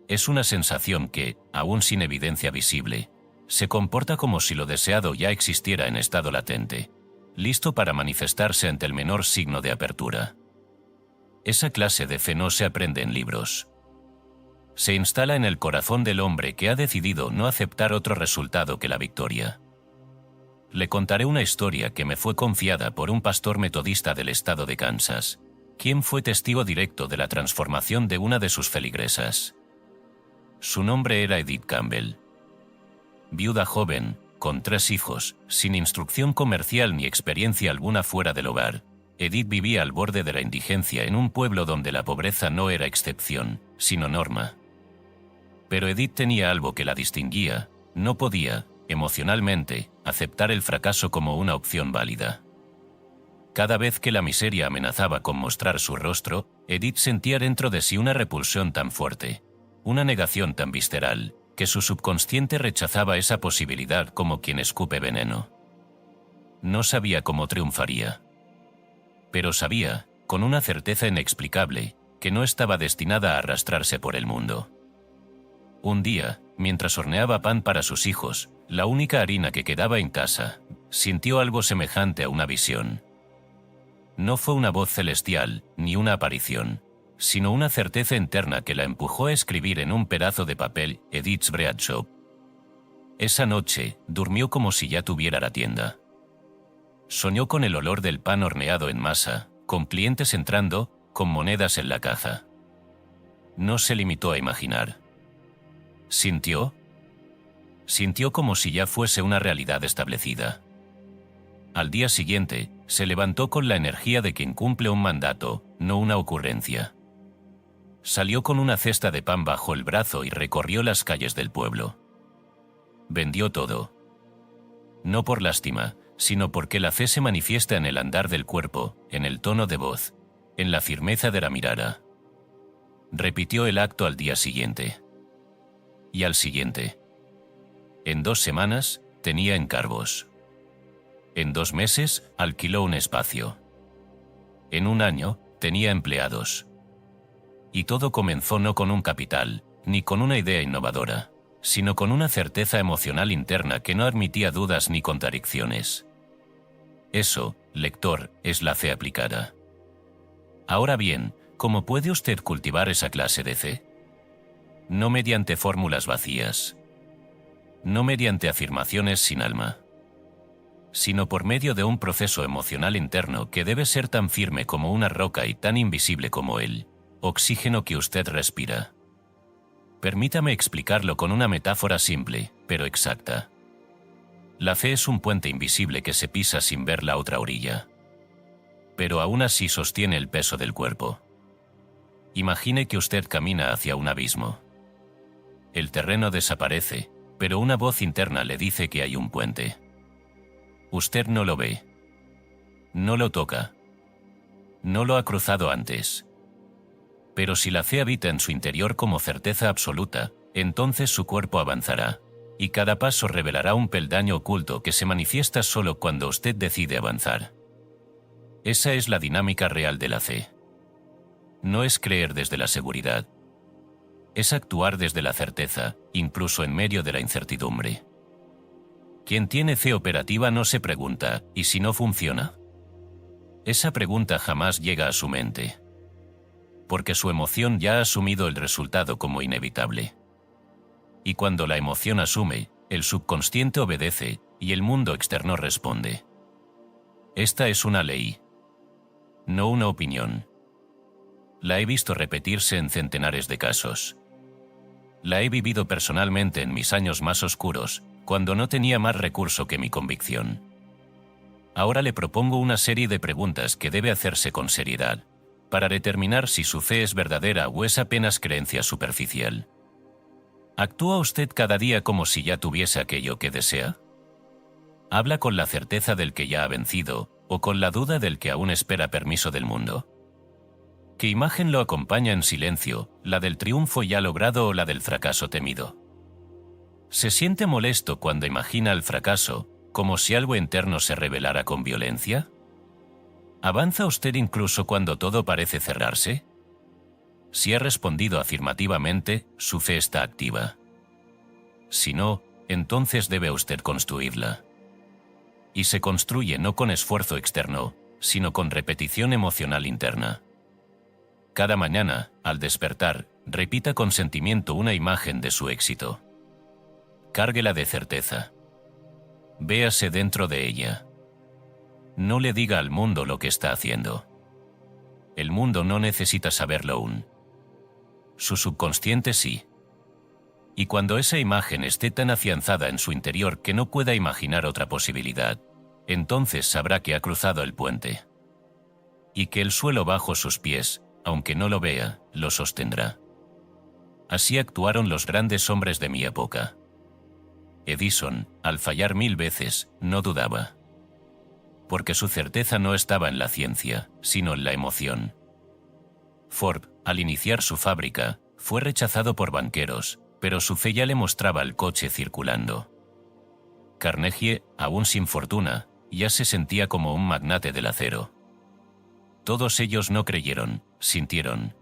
Es una sensación que, aún sin evidencia visible, se comporta como si lo deseado ya existiera en estado latente, listo para manifestarse ante el menor signo de apertura. Esa clase de fe no se aprende en libros. Se instala en el corazón del hombre que ha decidido no aceptar otro resultado que la victoria. Le contaré una historia que me fue confiada por un pastor metodista del estado de Kansas, quien fue testigo directo de la transformación de una de sus feligresas. Su nombre era Edith Campbell. Viuda joven, con 3 hijos, sin instrucción comercial ni experiencia alguna fuera del hogar, Edith vivía al borde de la indigencia en un pueblo donde la pobreza no era excepción, sino norma. Pero Edith tenía algo que la distinguía: no podía, emocionalmente, aceptar el fracaso como una opción válida. Cada vez que la miseria amenazaba con mostrar su rostro, Edith sentía dentro de sí una repulsión tan fuerte, una negación tan visceral, que su subconsciente rechazaba esa posibilidad como quien escupe veneno. No sabía cómo triunfaría. Pero sabía, con una certeza inexplicable, que no estaba destinada a arrastrarse por el mundo. Un día, mientras horneaba pan para sus hijos, la única harina que quedaba en casa, sintió algo semejante a una visión. No fue una voz celestial, ni una aparición, sino una certeza interna que la empujó a escribir en un pedazo de papel Edith's Bread Shop. Esa noche, durmió como si ya tuviera la tienda. Soñó con el olor del pan horneado en masa, con clientes entrando, con monedas en la caja. No se limitó a imaginar. ¿Sintió? Sintió como si ya fuese una realidad establecida. Al día siguiente, se levantó con la energía de quien cumple un mandato, no una ocurrencia. Salió con una cesta de pan bajo el brazo y recorrió las calles del pueblo. Vendió todo. No por lástima, sino porque la fe se manifiesta en el andar del cuerpo, en el tono de voz, en la firmeza de la mirada. Repitió el acto al día siguiente. Y al siguiente. En 2 semanas, tenía encargos. En 2 meses, alquiló un espacio. En 1 año, tenía empleados. Y todo comenzó no con un capital, ni con una idea innovadora, sino con una certeza emocional interna que no admitía dudas ni contradicciones. Eso, lector, es la fe aplicada. Ahora bien, ¿cómo puede usted cultivar esa clase de fe? No mediante fórmulas vacías. No mediante afirmaciones sin alma. Sino por medio de un proceso emocional interno que debe ser tan firme como una roca y tan invisible como el oxígeno que usted respira. Permítame explicarlo con una metáfora simple, pero exacta. La fe es un puente invisible que se pisa sin ver la otra orilla. Pero aún así sostiene el peso del cuerpo. Imagine que usted camina hacia un abismo. El terreno desaparece, pero una voz interna le dice que hay un puente. Usted no lo ve. No lo toca. No lo ha cruzado antes. Pero si la fe habita en su interior como certeza absoluta, entonces su cuerpo avanzará, y cada paso revelará un peldaño oculto que se manifiesta solo cuando usted decide avanzar. Esa es la dinámica real de la fe. No es creer desde la seguridad. Es actuar desde la certeza, incluso en medio de la incertidumbre. Quien tiene fe operativa no se pregunta, ¿y si no funciona? Esa pregunta jamás llega a su mente. Porque su emoción ya ha asumido el resultado como inevitable. Y cuando la emoción asume, el subconsciente obedece y el mundo externo responde. Esta es una ley, no una opinión. La he visto repetirse en centenares de casos. La he vivido personalmente en mis años más oscuros, cuando no tenía más recurso que mi convicción. Ahora le propongo una serie de preguntas que debe hacerse con seriedad, para determinar si su fe es verdadera o es apenas creencia superficial. ¿Actúa usted cada día como si ya tuviese aquello que desea? ¿Habla con la certeza del que ya ha vencido o con la duda del que aún espera permiso del mundo? ¿Qué imagen lo acompaña en silencio, la del triunfo ya logrado o la del fracaso temido? ¿Se siente molesto cuando imagina el fracaso, como si algo interno se revelara con violencia? ¿Avanza usted incluso cuando todo parece cerrarse? Si ha respondido afirmativamente, su fe está activa. Si no, entonces debe usted construirla. Y se construye no con esfuerzo externo, sino con repetición emocional interna. Cada mañana, al despertar, repita con sentimiento una imagen de su éxito. Cárguela de certeza. Véase dentro de ella. No le diga al mundo lo que está haciendo. El mundo no necesita saberlo aún. Su subconsciente sí. Y cuando esa imagen esté tan afianzada en su interior que no pueda imaginar otra posibilidad, entonces sabrá que ha cruzado el puente. Y que el suelo bajo sus pies, aunque no lo vea, lo sostendrá. Así actuaron los grandes hombres de mi época. Edison, al fallar 1000 veces, no dudaba. Porque su certeza no estaba en la ciencia, sino en la emoción. Ford, al iniciar su fábrica, fue rechazado por banqueros, pero su fe ya le mostraba el coche circulando. Carnegie, aún sin fortuna, ya se sentía como un magnate del acero. Todos ellos no creyeron, sintieron.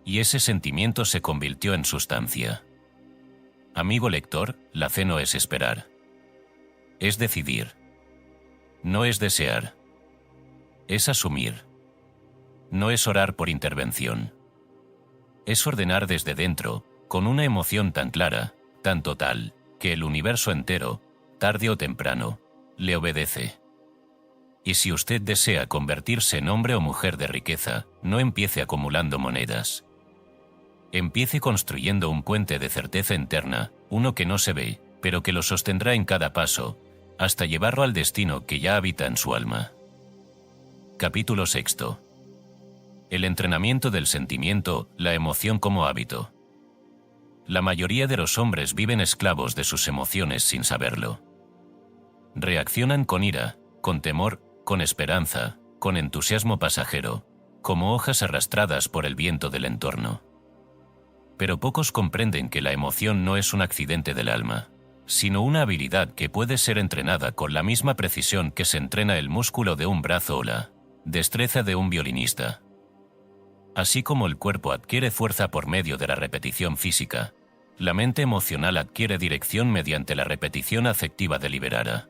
Y ese sentimiento se convirtió en sustancia. Amigo lector, la fe no es esperar. Es decidir. No es desear. Es asumir. No es orar por intervención. Es ordenar desde dentro, con una emoción tan clara, tan total, que el universo entero, tarde o temprano, le obedece. Y si usted desea convertirse en hombre o mujer de riqueza, no empiece acumulando monedas. Empiece construyendo un puente de certeza interna, uno que no se ve, pero que lo sostendrá en cada paso, hasta llevarlo al destino que ya habita en su alma. Capítulo 6. El entrenamiento del sentimiento, la emoción como hábito. La mayoría de los hombres viven esclavos de sus emociones sin saberlo. Reaccionan con ira, con temor, con esperanza, con entusiasmo pasajero, como hojas arrastradas por el viento del entorno. Pero pocos comprenden que la emoción no es un accidente del alma, sino una habilidad que puede ser entrenada con la misma precisión que se entrena el músculo de un brazo o la destreza de un violinista. Así como el cuerpo adquiere fuerza por medio de la repetición física, la mente emocional adquiere dirección mediante la repetición afectiva deliberada.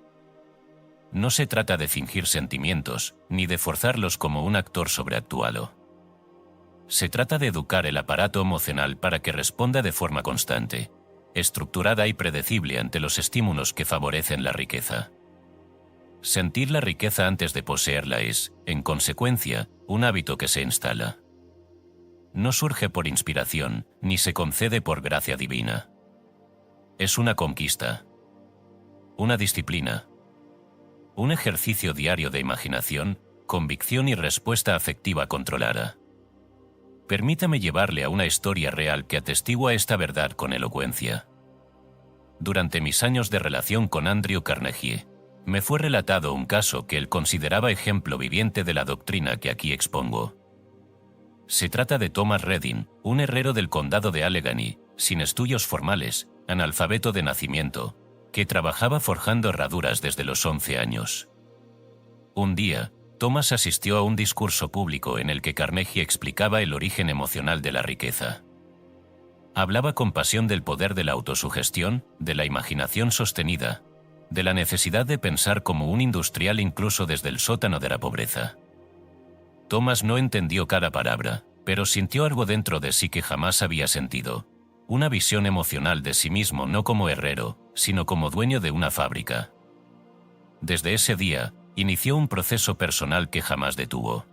No se trata de fingir sentimientos, ni de forzarlos como un actor sobreactuado. Se trata de educar el aparato emocional para que responda de forma constante, estructurada y predecible ante los estímulos que favorecen la riqueza. Sentir la riqueza antes de poseerla es, en consecuencia, un hábito que se instala. No surge por inspiración, ni se concede por gracia divina. Es una conquista, una disciplina, un ejercicio diario de imaginación, convicción y respuesta afectiva controlada. Permítame llevarle a una historia real que atestigua esta verdad con elocuencia. Durante mis años de relación con Andrew Carnegie, me fue relatado un caso que él consideraba ejemplo viviente de la doctrina que aquí expongo. Se trata de Thomas Redding, un herrero del condado de Allegheny, sin estudios formales, analfabeto de nacimiento, que trabajaba forjando herraduras desde los 11 años. Un día, Thomas asistió a un discurso público en el que Carnegie explicaba el origen emocional de la riqueza. Hablaba con pasión del poder de la autosugestión, de la imaginación sostenida, de la necesidad de pensar como un industrial incluso desde el sótano de la pobreza. Thomas no entendió cada palabra, pero sintió algo dentro de sí que jamás había sentido, una visión emocional de sí mismo no como herrero, sino como dueño de una fábrica. Desde ese día, inició un proceso personal que jamás detuvo.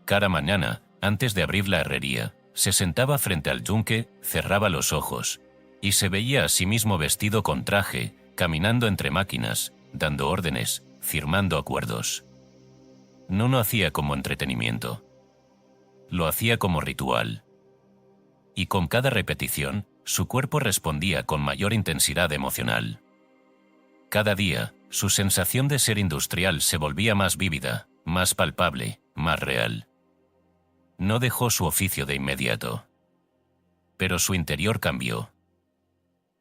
Cada mañana, antes de abrir la herrería, se sentaba frente al yunque, cerraba los ojos, y se veía a sí mismo vestido con traje, caminando entre máquinas, dando órdenes, firmando acuerdos. No lo hacía como entretenimiento. Lo hacía como ritual. Y con cada repetición, su cuerpo respondía con mayor intensidad emocional. Cada día, su sensación de ser industrial se volvía más vívida, más palpable, más real. No dejó su oficio de inmediato. Pero su interior cambió.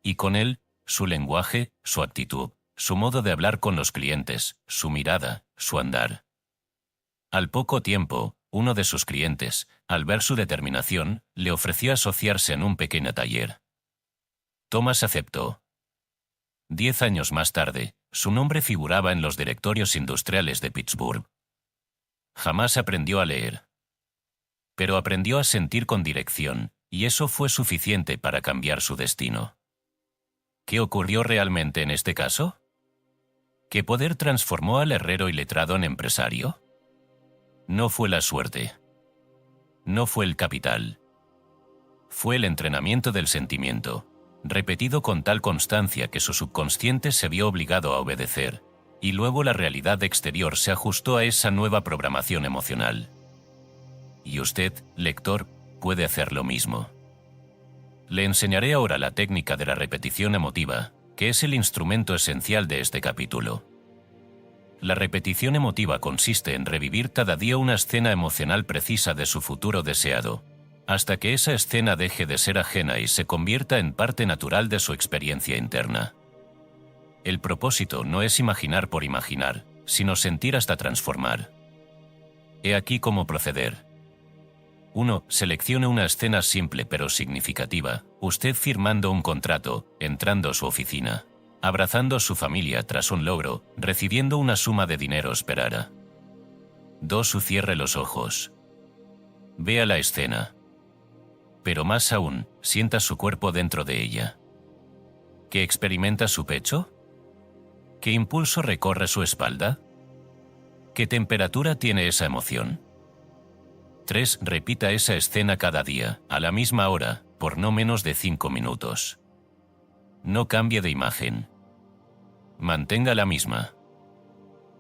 Y con él, su lenguaje, su actitud, su modo de hablar con los clientes, su mirada, su andar. Al poco tiempo, uno de sus clientes, al ver su determinación, le ofreció asociarse en un pequeño taller. Thomas aceptó. 10 años más tarde, su nombre figuraba en los directorios industriales de Pittsburgh. Jamás aprendió a leer. Pero aprendió a sentir con dirección, y eso fue suficiente para cambiar su destino. ¿Qué ocurrió realmente en este caso? ¿Qué poder transformó al herrero y letrado en empresario? No fue la suerte. No fue el capital. Fue el entrenamiento del sentimiento, repetido con tal constancia que su subconsciente se vio obligado a obedecer, y luego la realidad exterior se ajustó a esa nueva programación emocional. Y usted, lector, puede hacer lo mismo. Le enseñaré ahora la técnica de la repetición emotiva, que es el instrumento esencial de este capítulo. La repetición emotiva consiste en revivir cada día una escena emocional precisa de su futuro deseado, hasta que esa escena deje de ser ajena y se convierta en parte natural de su experiencia interna. El propósito no es imaginar por imaginar, sino sentir hasta transformar. He aquí cómo proceder. 1. Seleccione una escena simple pero significativa, usted firmando un contrato, entrando a su oficina, abrazando a su familia tras un logro, recibiendo una suma de dinero esperada. 2. Cierre los ojos. Vea la escena. Pero más aún, sienta su cuerpo dentro de ella. ¿Qué experimenta su pecho? ¿Qué impulso recorre su espalda? ¿Qué temperatura tiene esa emoción? 3. Repita esa escena cada día, a la misma hora, por no menos de 5 minutos. No cambie de imagen. Mantenga la misma.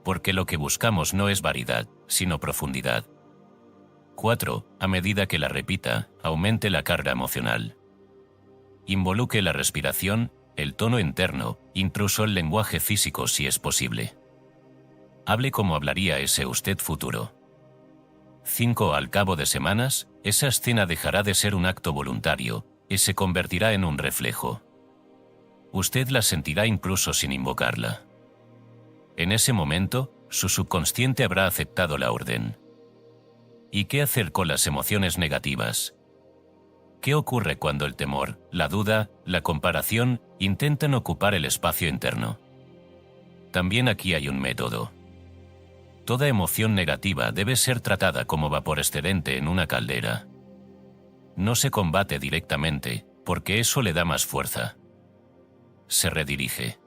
Porque lo que buscamos no es variedad, sino profundidad. 4. A medida que la repita, aumente la carga emocional. Involucre la respiración, el tono interno, incluso el lenguaje físico si es posible. Hable como hablaría ese usted futuro. 5. Al cabo de semanas, esa escena dejará de ser un acto voluntario y se convertirá en un reflejo. Usted la sentirá incluso sin invocarla. En ese momento, su subconsciente habrá aceptado la orden. ¿Y qué hacer con las emociones negativas? ¿Qué ocurre cuando el temor, la duda, la comparación intentan ocupar el espacio interno? También aquí hay un método. Toda emoción negativa debe ser tratada como vapor excedente en una caldera. No se combate directamente, porque eso le da más fuerza. Se redirige.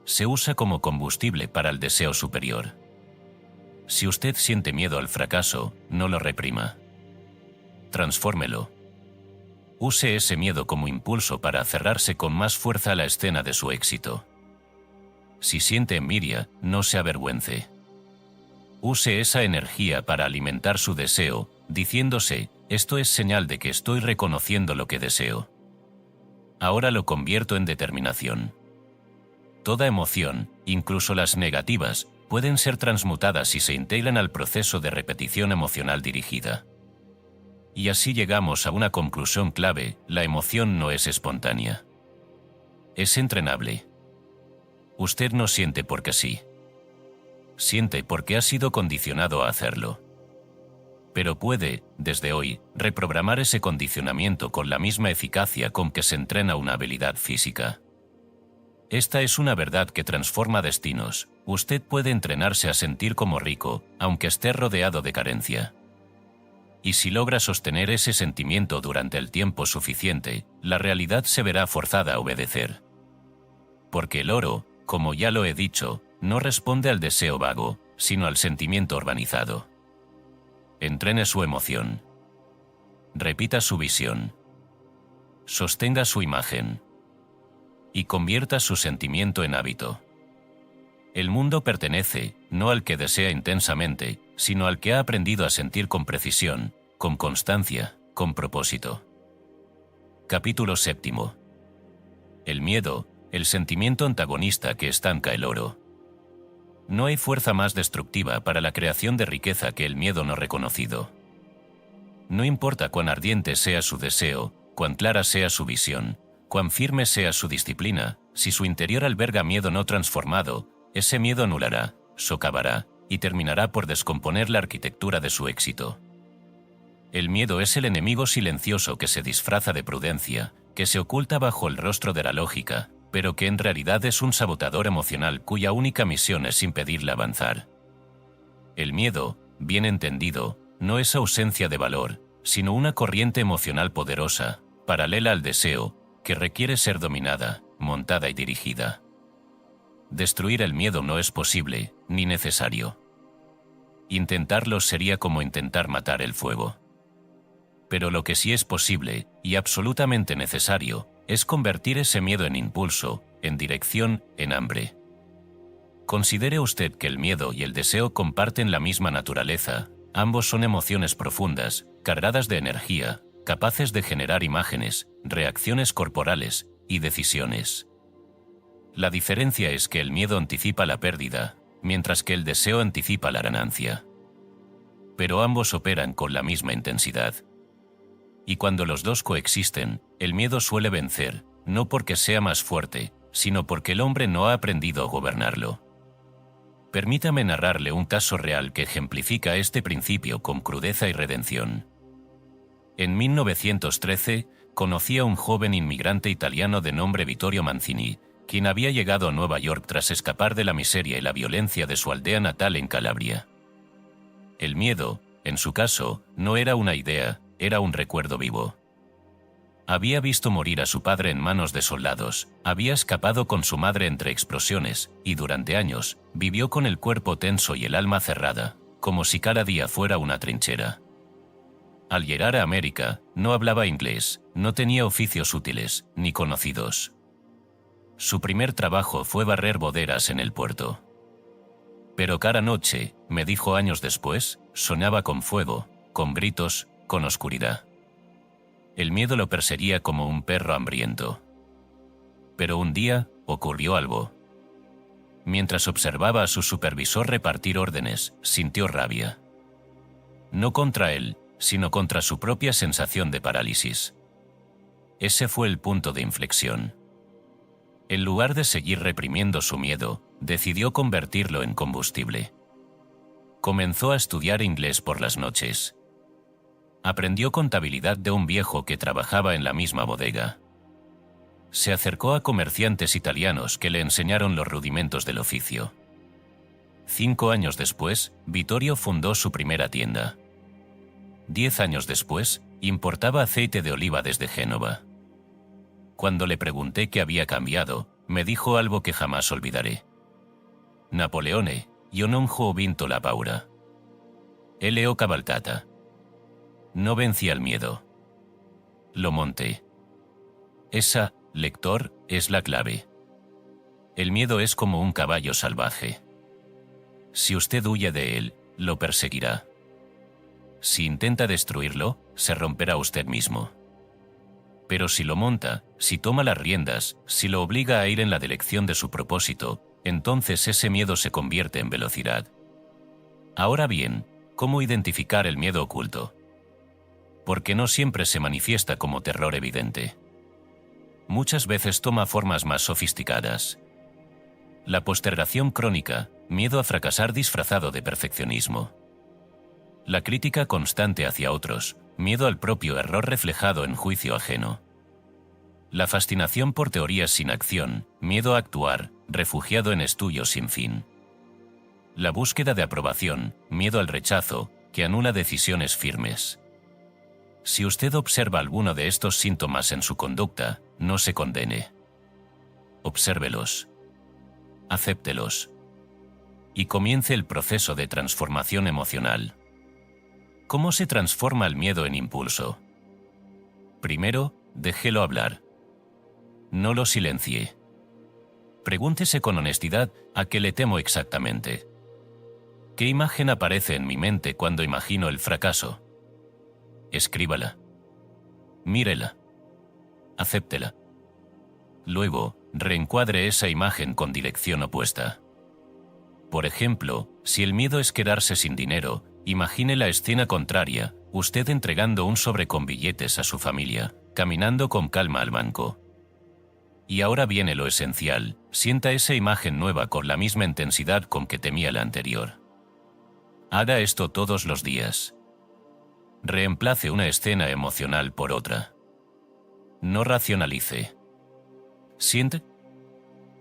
Se usa como combustible para el deseo superior. Si usted siente miedo al fracaso, no lo reprima. Transfórmelo. Use ese miedo como impulso para aferrarse con más fuerza a la escena de su éxito. Si siente envidia, no se avergüence. Use esa energía para alimentar su deseo, diciéndose, esto es señal de que estoy reconociendo lo que deseo. Ahora lo convierto en determinación. Toda emoción, incluso las negativas, pueden ser transmutadas si se integran al proceso de repetición emocional dirigida. Y así llegamos a una conclusión clave: la emoción no es espontánea. Es entrenable. Usted no siente porque sí. Siente porque ha sido condicionado a hacerlo. Pero puede, desde hoy, reprogramar ese condicionamiento con la misma eficacia con que se entrena una habilidad física. Esta es una verdad que transforma destinos. Usted puede entrenarse a sentir como rico, aunque esté rodeado de carencia. Y si logra sostener ese sentimiento durante el tiempo suficiente, la realidad se verá forzada a obedecer. Porque el oro, como ya lo he dicho, no responde al deseo vago, sino al sentimiento organizado. Entrene su emoción. Repita su visión. Sostenga su imagen. Y convierta su sentimiento en hábito. El mundo pertenece, no al que desea intensamente, sino al que ha aprendido a sentir con precisión, con constancia, con propósito. Capítulo 7. El miedo, el sentimiento antagonista que estanca el oro. No hay fuerza más destructiva para la creación de riqueza que el miedo no reconocido. No importa cuán ardiente sea su deseo, cuán clara sea su visión, cuán firme sea su disciplina, si su interior alberga miedo no transformado, ese miedo anulará, socavará y terminará por descomponer la arquitectura de su éxito. El miedo es el enemigo silencioso que se disfraza de prudencia, que se oculta bajo el rostro de la lógica, pero que en realidad es un sabotador emocional cuya única misión es impedirle avanzar. El miedo, bien entendido, no es ausencia de valor, sino una corriente emocional poderosa, paralela al deseo, que requiere ser dominada, montada y dirigida. Destruir el miedo no es posible, ni necesario. Intentarlo sería como intentar matar el fuego. Pero lo que sí es posible, y absolutamente necesario, es convertir ese miedo en impulso, en dirección, en hambre. Considere usted que el miedo y el deseo comparten la misma naturaleza. Ambos son emociones profundas, cargadas de energía, capaces de generar imágenes, reacciones corporales y decisiones. La diferencia es que el miedo anticipa la pérdida, mientras que el deseo anticipa la ganancia. Pero ambos operan con la misma intensidad. Y cuando los dos coexisten, el miedo suele vencer, no porque sea más fuerte, sino porque el hombre no ha aprendido a gobernarlo. Permítame narrarle un caso real que ejemplifica este principio con crudeza y redención. En 1913, conocí a un joven inmigrante italiano de nombre Vittorio Mancini, quien había llegado a Nueva York tras escapar de la miseria y la violencia de su aldea natal en Calabria. El miedo, en su caso, no era una idea, era un recuerdo vivo. Había visto morir a su padre en manos de soldados, había escapado con su madre entre explosiones, y durante años, vivió con el cuerpo tenso y el alma cerrada, como si cada día fuera una trinchera. Al llegar a América, no hablaba inglés, no tenía oficios útiles, ni conocidos. Su primer trabajo fue barrer boderas en el puerto. Pero cada noche, me dijo años después, soñaba con fuego, con gritos, con oscuridad. El miedo lo perseguía como un perro hambriento. Pero un día, ocurrió algo. Mientras observaba a su supervisor repartir órdenes, sintió rabia. No contra él, sino contra su propia sensación de parálisis. Ese fue el punto de inflexión. En lugar de seguir reprimiendo su miedo, decidió convertirlo en combustible. Comenzó a estudiar inglés por las noches. Aprendió contabilidad de un viejo que trabajaba en la misma bodega. Se acercó a comerciantes italianos que le enseñaron los rudimentos del oficio. 5 años después, Vittorio fundó su primera tienda. 10 años después, importaba aceite de oliva desde Génova. Cuando le pregunté qué había cambiado, me dijo algo que jamás olvidaré. Napoleone, io non ho vinto la paura. L'ho cavalcata. No vencí al miedo. Lo monté. Esa, lector, es la clave. El miedo es como un caballo salvaje. Si usted huye de él, lo perseguirá. Si intenta destruirlo, se romperá usted mismo. Pero si lo monta, si toma las riendas, si lo obliga a ir en la dirección de su propósito, entonces ese miedo se convierte en velocidad. Ahora bien, ¿cómo identificar el miedo oculto? Porque no siempre se manifiesta como terror evidente. Muchas veces toma formas más sofisticadas. La postergación crónica, miedo a fracasar disfrazado de perfeccionismo. La crítica constante hacia otros, miedo al propio error reflejado en juicio ajeno. La fascinación por teorías sin acción, miedo a actuar, refugiado en estudios sin fin. La búsqueda de aprobación, miedo al rechazo, que anula decisiones firmes. Si usted observa alguno de estos síntomas en su conducta, no se condene. Obsérvelos. Acéptelos. Y comience el proceso de transformación emocional. ¿Cómo se transforma el miedo en impulso? Primero, déjelo hablar. No lo silencie. Pregúntese con honestidad a qué le temo exactamente. ¿Qué imagen aparece en mi mente cuando imagino el fracaso? Escríbala. Mírela. Acéptela. Luego, reencuadre esa imagen con dirección opuesta. Por ejemplo, si el miedo es quedarse sin dinero, imagine la escena contraria, usted entregando un sobre con billetes a su familia, caminando con calma al banco. Y ahora viene lo esencial, sienta esa imagen nueva con la misma intensidad con que temía la anterior. Haga esto todos los días. Reemplace una escena emocional por otra. No racionalice. Siente,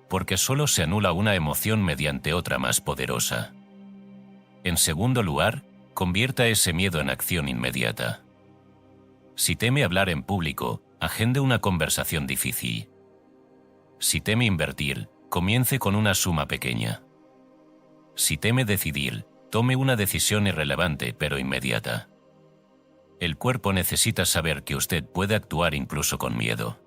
porque solo se anula una emoción mediante otra más poderosa. En segundo lugar, convierta ese miedo en acción inmediata. Si teme hablar en público, agende una conversación difícil. Si teme invertir, comience con una suma pequeña. Si teme decidir, tome una decisión irrelevante pero inmediata. El cuerpo necesita saber que usted puede actuar incluso con miedo.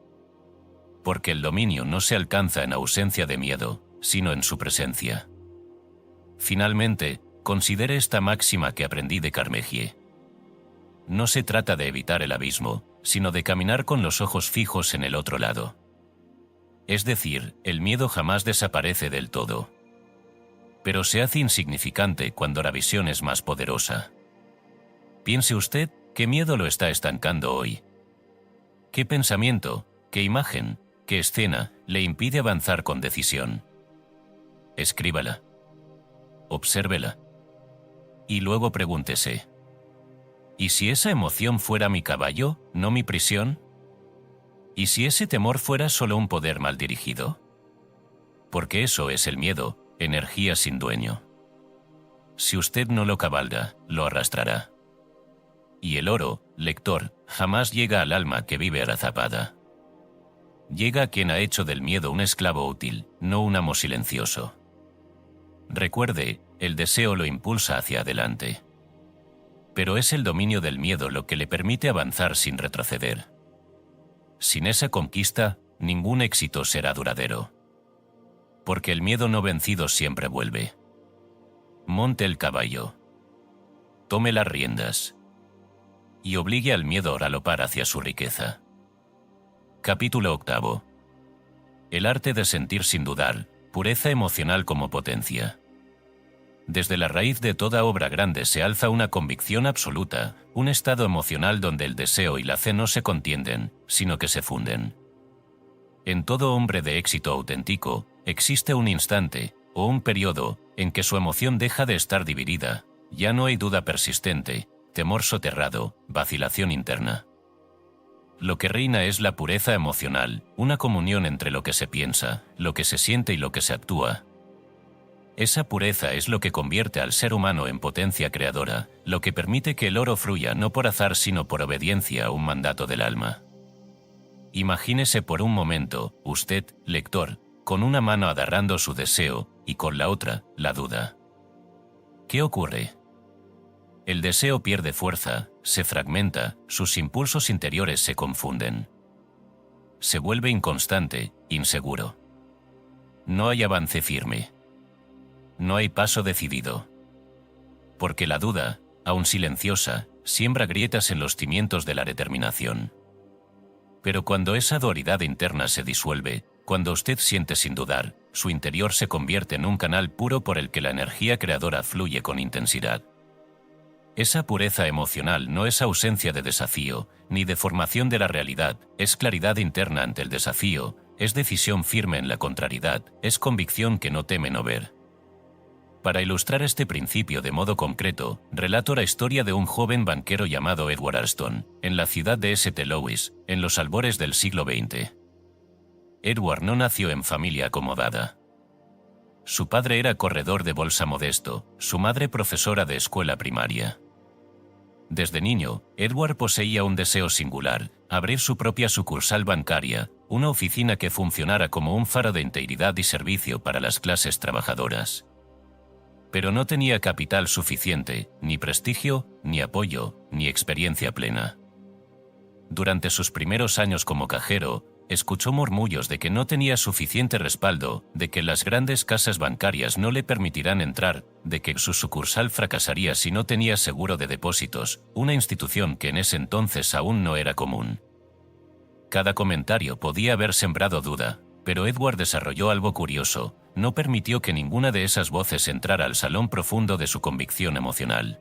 Porque el dominio no se alcanza en ausencia de miedo, sino en su presencia. Finalmente, considere esta máxima que aprendí de Carnegie. No se trata de evitar el abismo, sino de caminar con los ojos fijos en el otro lado. Es decir, el miedo jamás desaparece del todo. Pero se hace insignificante cuando la visión es más poderosa. Piense usted qué miedo lo está estancando hoy. ¿Qué pensamiento, qué imagen, qué escena le impide avanzar con decisión? Escríbala. Obsérvela. Y luego pregúntese: ¿y si esa emoción fuera mi caballo, no mi prisión? ¿Y si ese temor fuera solo un poder mal dirigido? Porque eso es el miedo, energía sin dueño. Si usted no lo cabalga, lo arrastrará. Y el oro, lector, jamás llega al alma que vive agazapada. Llega a quien ha hecho del miedo un esclavo útil, no un amo silencioso. Recuerde, el deseo lo impulsa hacia adelante. Pero es el dominio del miedo lo que le permite avanzar sin retroceder. Sin esa conquista, ningún éxito será duradero. Porque el miedo no vencido siempre vuelve. Monte el caballo. Tome las riendas. Y obligue al miedo a galopar hacia su riqueza. Capítulo 8. El arte de sentir sin dudar, pureza emocional como potencia. Desde la raíz de toda obra grande se alza una convicción absoluta, un estado emocional donde el deseo y la fe no se contienden, sino que se funden. En todo hombre de éxito auténtico, existe un instante, o un periodo, en que su emoción deja de estar dividida, ya no hay duda persistente, temor soterrado, vacilación interna. Lo que reina es la pureza emocional, una comunión entre lo que se piensa, lo que se siente y lo que se actúa. Esa pureza es lo que convierte al ser humano en potencia creadora, lo que permite que el oro fluya no por azar sino por obediencia a un mandato del alma. Imagínese por un momento, usted, lector, con una mano agarrando su deseo y con la otra, la duda. ¿Qué ocurre? El deseo pierde fuerza, se fragmenta, sus impulsos interiores se confunden. Se vuelve inconstante, inseguro. No hay avance firme. No hay paso decidido. Porque la duda, aun silenciosa, siembra grietas en los cimientos de la determinación. Pero cuando esa dualidad interna se disuelve, cuando usted siente sin dudar, su interior se convierte en un canal puro por el que la energía creadora fluye con intensidad. Esa pureza emocional no es ausencia de desafío, ni deformación de la realidad, es claridad interna ante el desafío, es decisión firme en la contrariedad, es convicción que no teme no ver. Para ilustrar este principio de modo concreto, relato la historia de un joven banquero llamado Edward Alston, en la ciudad de St. Louis, en los albores del siglo XX. Edward no nació en familia acomodada. Su padre era corredor de bolsa modesto, su madre profesora de escuela primaria. Desde niño, Edward poseía un deseo singular, abrir su propia sucursal bancaria, una oficina que funcionara como un faro de integridad y servicio para las clases trabajadoras. Pero no tenía capital suficiente, ni prestigio, ni apoyo, ni experiencia plena. Durante sus primeros años como cajero, escuchó murmullos de que no tenía suficiente respaldo, de que las grandes casas bancarias no le permitirán entrar, de que su sucursal fracasaría si no tenía seguro de depósitos, una institución que en ese entonces aún no era común. Cada comentario podía haber sembrado duda, pero Edward desarrolló algo curioso, no permitió que ninguna de esas voces entrara al salón profundo de su convicción emocional.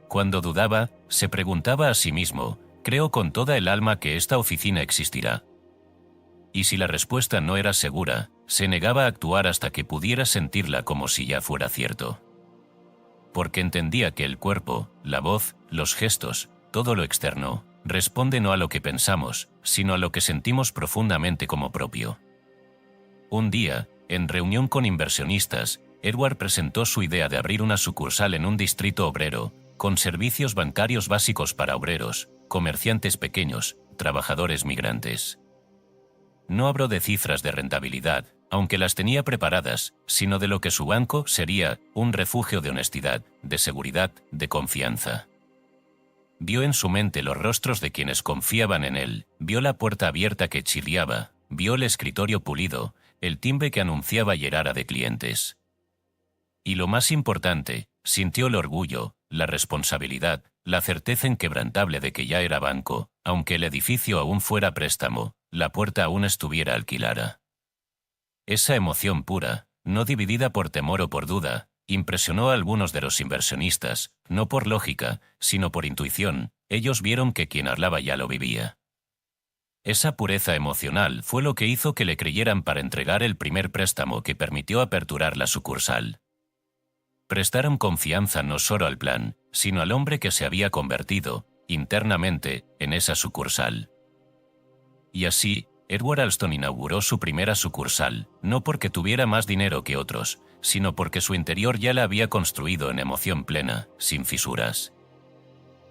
Cuando dudaba, se preguntaba a sí mismo, ¿creo con toda el alma que esta oficina existirá? Y si la respuesta no era segura, se negaba a actuar hasta que pudiera sentirla como si ya fuera cierto. Porque entendía que el cuerpo, la voz, los gestos, todo lo externo, responde no a lo que pensamos, sino a lo que sentimos profundamente como propio. Un día, en reunión con inversionistas, Edward presentó su idea de abrir una sucursal en un distrito obrero, con servicios bancarios básicos para obreros, comerciantes pequeños, trabajadores migrantes. No habló de cifras de rentabilidad, aunque las tenía preparadas, sino de lo que su banco sería un refugio de honestidad, de seguridad, de confianza. Vio en su mente los rostros de quienes confiaban en él, vio la puerta abierta que chirriaba, vio el escritorio pulido, el timbre que anunciaba llegada de clientes. Y lo más importante, sintió el orgullo, la responsabilidad, la certeza inquebrantable de que ya era banco, aunque el edificio aún fuera préstamo, la puerta aún estuviera alquilada. Esa emoción pura, no dividida por temor o por duda, impresionó a algunos de los inversionistas, no por lógica, sino por intuición, ellos vieron que quien hablaba ya lo vivía. Esa pureza emocional fue lo que hizo que le creyeran para entregar el primer préstamo que permitió aperturar la sucursal. Prestaron confianza no solo al plan, sino al hombre que se había convertido, internamente, en esa sucursal. Y así, Edward Alston inauguró su primera sucursal, no porque tuviera más dinero que otros, sino porque su interior ya la había construido en emoción plena, sin fisuras.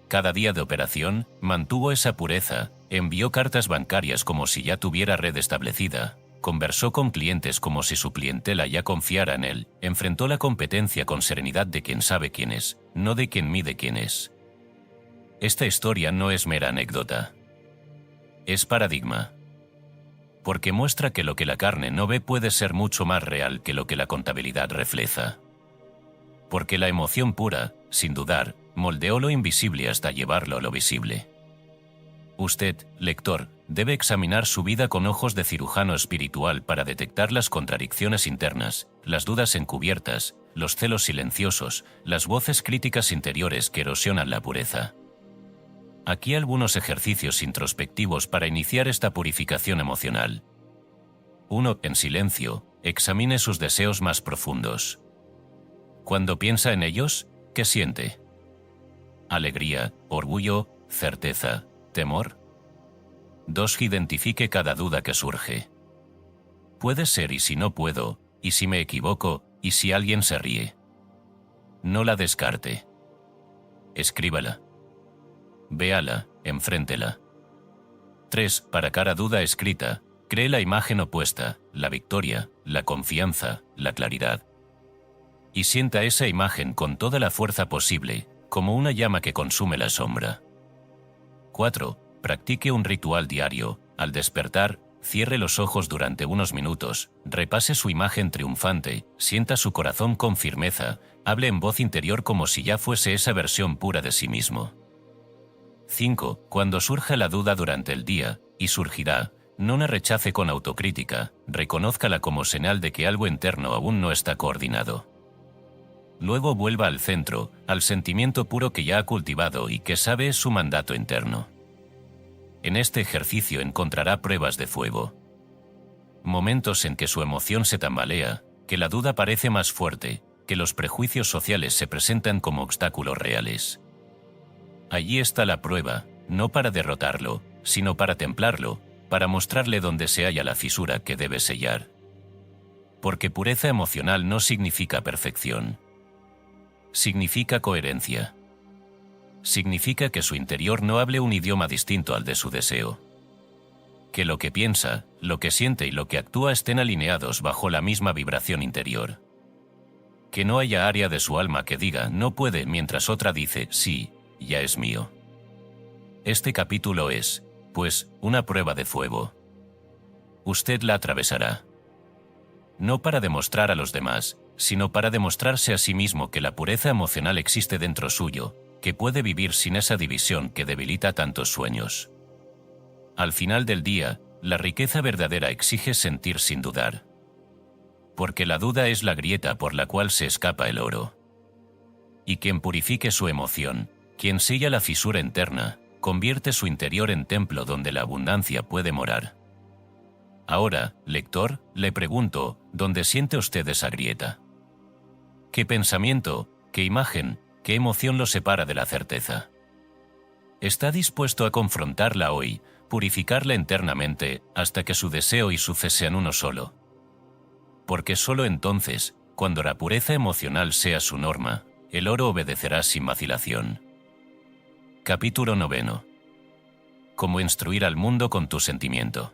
Cada día de operación, mantuvo esa pureza, envió cartas bancarias como si ya tuviera red establecida, conversó con clientes como si su clientela ya confiara en él, enfrentó la competencia con serenidad de quien sabe quién es, no de quien mide quién es. Esta historia no es mera anécdota. Es paradigma. Porque muestra que lo que la carne no ve puede ser mucho más real que lo que la contabilidad refleja. Porque la emoción pura, sin dudar, moldeó lo invisible hasta llevarlo a lo visible. Usted, lector, debe examinar su vida con ojos de cirujano espiritual para detectar las contradicciones internas, las dudas encubiertas, los celos silenciosos, las voces críticas interiores que erosionan la pureza. Aquí algunos ejercicios introspectivos para iniciar esta purificación emocional. 1. En silencio, examine sus deseos más profundos. Cuando piensa en ellos, ¿qué siente? Alegría, orgullo, certeza, temor. 2. Identifique cada duda que surge. Puede ser y si no puedo, y si me equivoco, ¿Y si alguien se ríe? No la descarte. Escríbala. Véala, enfréntela. 3. Para cada duda escrita, cree la imagen opuesta, la victoria, la confianza, la claridad. Y sienta esa imagen con toda la fuerza posible, como una llama que consume la sombra. 4. Practique un ritual diario. Al despertar, cierre los ojos durante unos minutos, repase su imagen triunfante, sienta su corazón con firmeza, hable en voz interior como si ya fuese esa versión pura de sí mismo. 5. Cuando surja la duda durante el día, y surgirá, no la rechace con autocrítica, reconózcala como señal de que algo interno aún no está coordinado. Luego vuelva al centro, al sentimiento puro que ya ha cultivado y que sabe es su mandato interno. En este ejercicio encontrará pruebas de fuego. Momentos en que su emoción se tambalea, que la duda parece más fuerte, que los prejuicios sociales se presentan como obstáculos reales. Allí está la prueba, no para derrotarlo, sino para templarlo, para mostrarle dónde se halla la fisura que debe sellar. Porque pureza emocional no significa perfección. Significa coherencia. Significa que su interior no hable un idioma distinto al de su deseo. Que lo que piensa, lo que siente y lo que actúa estén alineados bajo la misma vibración interior. Que no haya área de su alma que diga no puede mientras otra dice sí, ya es mío. Este capítulo es, pues, una prueba de fuego. Usted la atravesará. No para demostrar a los demás, sino para demostrarse a sí mismo que la pureza emocional existe dentro suyo, que puede vivir sin esa división que debilita tantos sueños. Al final del día, la riqueza verdadera exige sentir sin dudar. Porque la duda es la grieta por la cual se escapa el oro. Y quien purifique su emoción, quien sella la fisura interna, convierte su interior en templo donde la abundancia puede morar. Ahora, lector, le pregunto, ¿dónde siente usted esa grieta? ¿Qué pensamiento, qué imagen, qué emoción lo separa de la certeza? ¿Está dispuesto a confrontarla hoy, purificarla internamente, hasta que su deseo y su fe sean uno solo? Porque solo entonces, cuando la pureza emocional sea su norma, el oro obedecerá sin vacilación. Capítulo 9. Cómo instruir al mundo con tu sentimiento.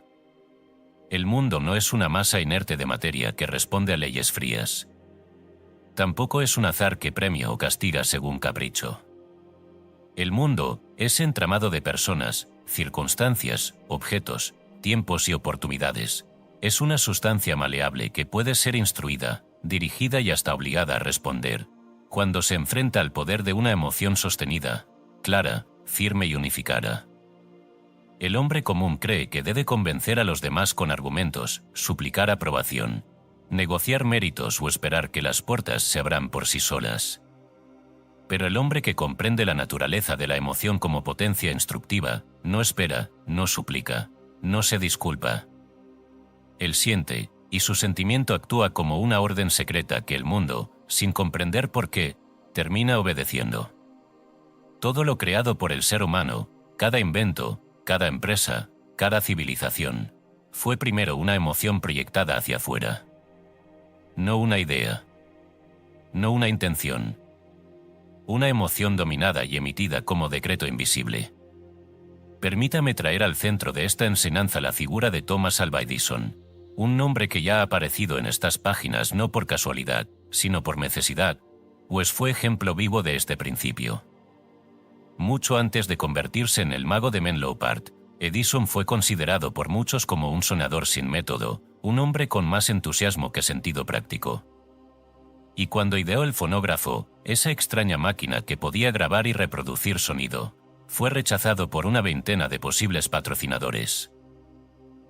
El mundo no es una masa inerte de materia que responde a leyes frías. Tampoco es un azar que premia o castiga según capricho. El mundo es entramado de personas, circunstancias, objetos, tiempos y oportunidades. Es una sustancia maleable que puede ser instruida, dirigida y hasta obligada a responder, cuando se enfrenta al poder de una emoción sostenida, clara, firme y unificada. El hombre común cree que debe convencer a los demás con argumentos, suplicar aprobación, negociar méritos o esperar que las puertas se abran por sí solas. Pero el hombre que comprende la naturaleza de la emoción como potencia instructiva, no espera, no suplica, no se disculpa. Él siente, y su sentimiento actúa como una orden secreta que el mundo, sin comprender por qué, termina obedeciendo. Todo lo creado por el ser humano, cada invento, cada empresa, cada civilización, fue primero una emoción proyectada hacia afuera. No una idea. No una intención. Una emoción dominada y emitida como decreto invisible. Permítame traer al centro de esta enseñanza la figura de Thomas Alva Edison, un nombre que ya ha aparecido en estas páginas no por casualidad, sino por necesidad, pues fue ejemplo vivo de este principio. Mucho antes de convertirse en el mago de Menlo Park, Edison fue considerado por muchos como un soñador sin método, un hombre con más entusiasmo que sentido práctico. Y cuando ideó el fonógrafo, esa extraña máquina que podía grabar y reproducir sonido, fue rechazado por una veintena de posibles patrocinadores.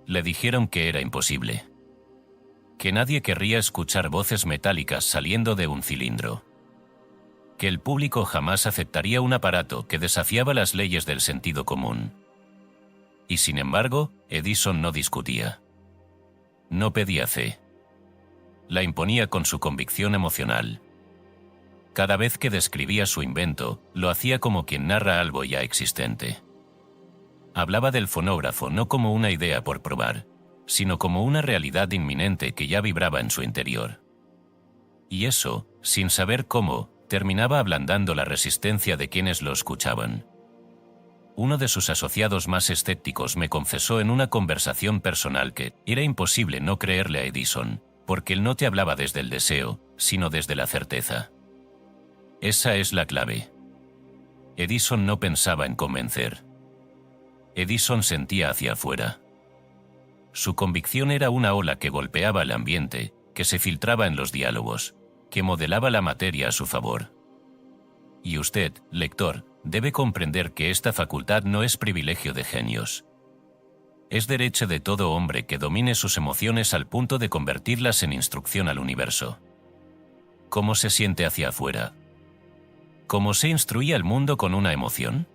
Le dijeron que era imposible. Que nadie querría escuchar voces metálicas saliendo de un cilindro. Que el público jamás aceptaría un aparato que desafiaba las leyes del sentido común. Y sin embargo, Edison no discutía. No pedía fe. La imponía con su convicción emocional. Cada vez que describía su invento, lo hacía como quien narra algo ya existente. Hablaba del fonógrafo no como una idea por probar, sino como una realidad inminente que ya vibraba en su interior. Y eso, sin saber cómo, terminaba ablandando la resistencia de quienes lo escuchaban. Uno de sus asociados más escépticos me confesó en una conversación personal que era imposible no creerle a Edison, porque él no te hablaba desde el deseo, sino desde la certeza. Esa es la clave. Edison no pensaba en convencer. Edison sentía hacia afuera. Su convicción era una ola que golpeaba el ambiente, que se filtraba en los diálogos, que modelaba la materia a su favor. Y usted, lector, debe comprender que esta facultad no es privilegio de genios. Es derecho de todo hombre que domine sus emociones al punto de convertirlas en instrucción al universo. ¿Cómo se siente hacia afuera? ¿Cómo se instruye al mundo con una emoción?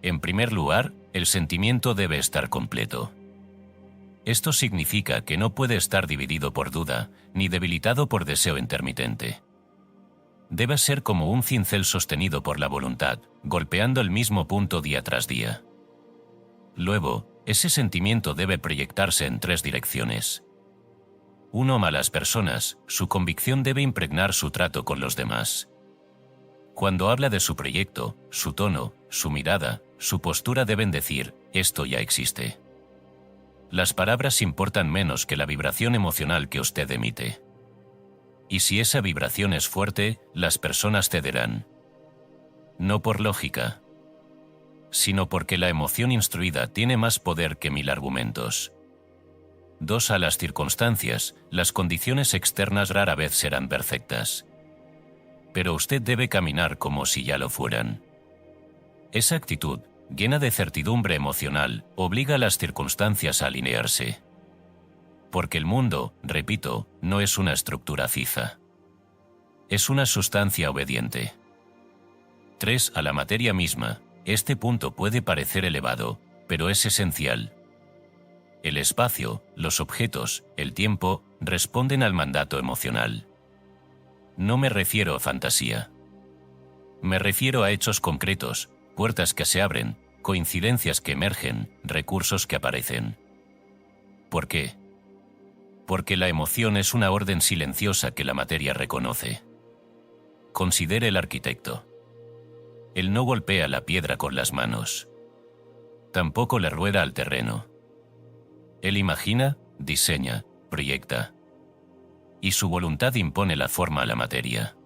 En primer lugar, el sentimiento debe estar completo. Esto significa que no puede estar dividido por duda, ni debilitado por deseo intermitente. Debe ser como un cincel sostenido por la voluntad, golpeando el mismo punto día tras día. Luego, ese sentimiento debe proyectarse en 3 direcciones. 1. Malas personas, su convicción debe impregnar su trato con los demás. Cuando habla de su proyecto, su tono, su mirada, su postura deben decir, esto ya existe. Las palabras importan menos que la vibración emocional que usted emite. Y si esa vibración es fuerte, las personas cederán. No por lógica, sino porque la emoción instruida tiene más poder que 1000 argumentos. 2. A las circunstancias, las condiciones externas rara vez serán perfectas. Pero usted debe caminar como si ya lo fueran. Esa actitud, llena de certidumbre emocional, obliga a las circunstancias a alinearse. Porque el mundo, repito, no es una estructura fija. Es una sustancia obediente. 3. A la materia misma, este punto puede parecer elevado, pero es esencial. El espacio, los objetos, el tiempo, responden al mandato emocional. No me refiero a fantasía. Me refiero a hechos concretos, puertas que se abren, coincidencias que emergen, recursos que aparecen. ¿Por qué? Porque la emoción es una orden silenciosa que la materia reconoce. Considere el arquitecto. Él no golpea la piedra con las manos. Tampoco le rueda al terreno. Él imagina, diseña, proyecta. Y su voluntad impone la forma a la materia.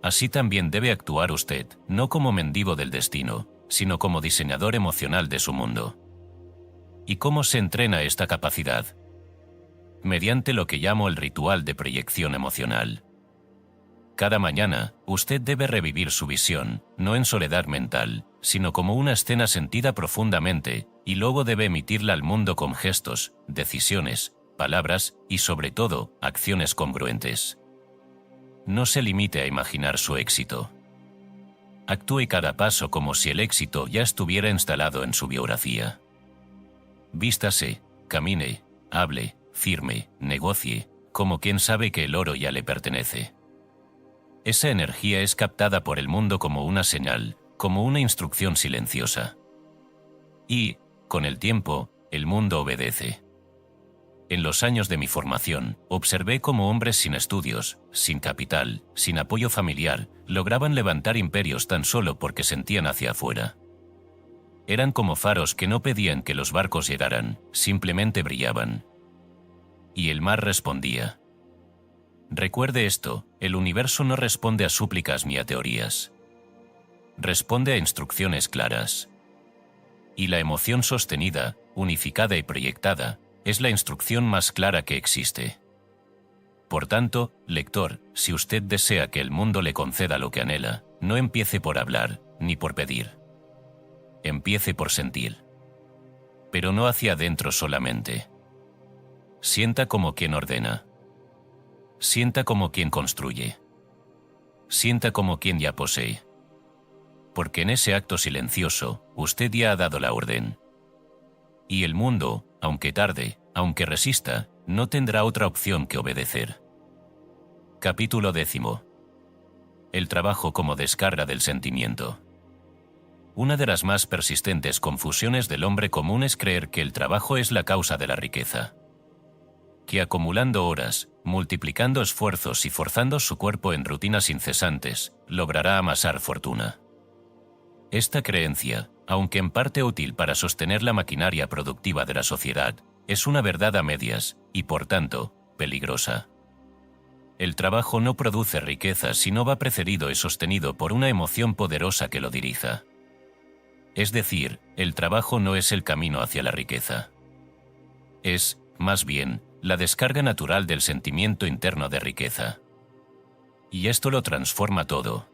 Así también debe actuar usted, no como mendigo del destino, sino como diseñador emocional de su mundo. ¿Y cómo se entrena esta capacidad? Mediante lo que llamo el ritual de proyección emocional. Cada mañana, usted debe revivir su visión, no en soledad mental, sino como una escena sentida profundamente, y luego debe emitirla al mundo con gestos, decisiones, palabras y sobre todo, acciones congruentes. No se limite a imaginar su éxito. Actúe cada paso como si el éxito ya estuviera instalado en su biografía. Vístase, camine, hable, firme, negocie, como quien sabe que el oro ya le pertenece. Esa energía es captada por el mundo como una señal, como una instrucción silenciosa. Y, con el tiempo, el mundo obedece. En los años de mi formación, observé cómo hombres sin estudios, sin capital, sin apoyo familiar, lograban levantar imperios tan solo porque sentían hacia afuera. Eran como faros que no pedían que los barcos llegaran, simplemente brillaban. Y el mar respondía. Recuerde esto, el universo no responde a súplicas ni a teorías. Responde a instrucciones claras. Y la emoción sostenida, unificada y proyectada, es la instrucción más clara que existe. Por tanto, lector, si usted desea que el mundo le conceda lo que anhela, no empiece por hablar, ni por pedir. Empiece por sentir. Pero no hacia adentro solamente. Sienta como quien ordena. Sienta como quien construye. Sienta como quien ya posee. Porque en ese acto silencioso, usted ya ha dado la orden. Y el mundo, aunque tarde, aunque resista, no tendrá otra opción que obedecer. Capítulo 10. El trabajo como descarga del sentimiento. Una de las más persistentes confusiones del hombre común es creer que el trabajo es la causa de la riqueza. que acumulando horas, multiplicando esfuerzos y forzando su cuerpo en rutinas incesantes, logrará amasar fortuna. Esta creencia, aunque en parte útil para sostener la maquinaria productiva de la sociedad, es una verdad a medias y, por tanto, peligrosa. El trabajo no produce riqueza si no va precedido y sostenido por una emoción poderosa que lo dirija. Es decir, el trabajo no es el camino hacia la riqueza. Es, más bien, la descarga natural del sentimiento interno de riqueza. Y esto lo transforma todo.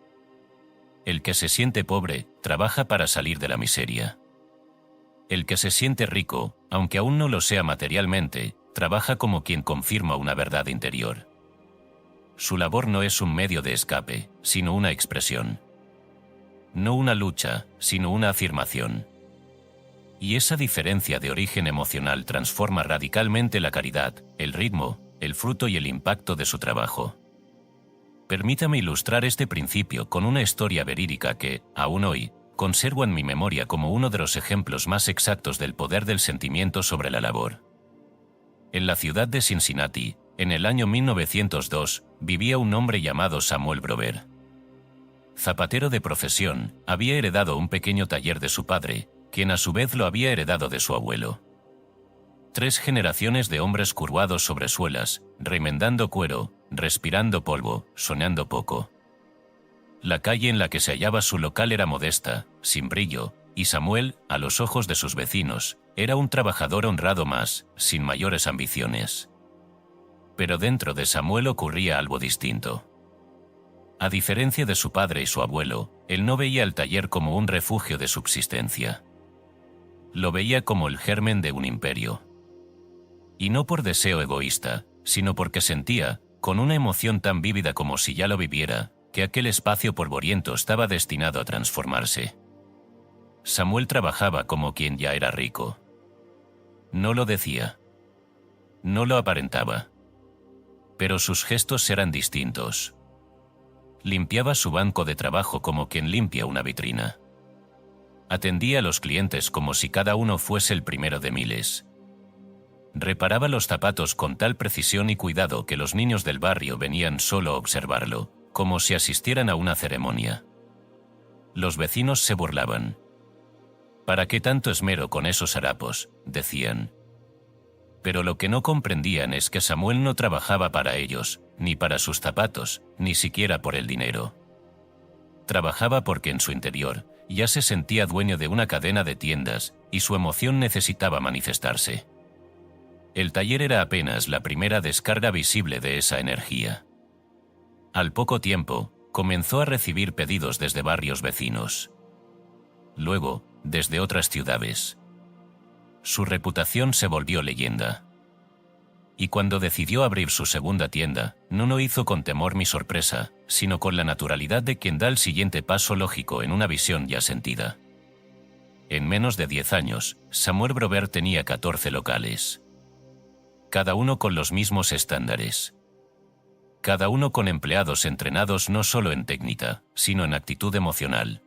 El que se siente pobre, trabaja para salir de la miseria. El que se siente rico, aunque aún no lo sea materialmente, trabaja como quien confirma una verdad interior. Su labor no es un medio de escape, sino una expresión. No una lucha, sino una afirmación. Y esa diferencia de origen emocional transforma radicalmente la caridad, el ritmo, el fruto y el impacto de su trabajo. Permítame ilustrar este principio con una historia verídica que, aún hoy, conservo en mi memoria como uno de los ejemplos más exactos del poder del sentimiento sobre la labor. En la ciudad de Cincinnati, en el año 1902, vivía un hombre llamado Samuel Brover. Zapatero de profesión, había heredado un pequeño taller de su padre, quien a su vez lo había heredado de su abuelo. 3 generaciones de hombres curvados sobre suelas, remendando cuero, respirando polvo, soñando poco. La calle en la que se hallaba su local era modesta, sin brillo, y Samuel, a los ojos de sus vecinos, era un trabajador honrado más, sin mayores ambiciones. Pero dentro de Samuel ocurría algo distinto. A diferencia de su padre y su abuelo, él no veía el taller como un refugio de subsistencia. Lo veía como el germen de un imperio. Y no por deseo egoísta, sino porque sentía, con una emoción tan vívida como si ya lo viviera, que aquel espacio polvoriento estaba destinado a transformarse. Samuel trabajaba como quien ya era rico. No lo decía. No lo aparentaba. Pero sus gestos eran distintos. Limpiaba su banco de trabajo como quien limpia una vitrina. Atendía a los clientes como si cada uno fuese el primero de miles. Reparaba los zapatos con tal precisión y cuidado que los niños del barrio venían solo a observarlo, como si asistieran a una ceremonia. Los vecinos se burlaban. ¿Para qué tanto esmero con esos harapos?, decían. Pero lo que no comprendían es que Samuel no trabajaba para ellos, ni para sus zapatos, ni siquiera por el dinero. Trabajaba porque en su interior ya se sentía dueño de una cadena de tiendas y su emoción necesitaba manifestarse. El taller era apenas la primera descarga visible de esa energía. Al poco tiempo, comenzó a recibir pedidos desde barrios vecinos. Luego, desde otras ciudades. Su reputación se volvió leyenda. Y cuando decidió abrir su segunda tienda, no lo hizo con temor ni sorpresa, sino con la naturalidad de quien da el siguiente paso lógico en una visión ya sentida. En menos de 10 años, Samuel Brover tenía 14 locales. Cada uno con los mismos estándares. Cada uno con empleados entrenados no solo en técnica, sino en actitud emocional.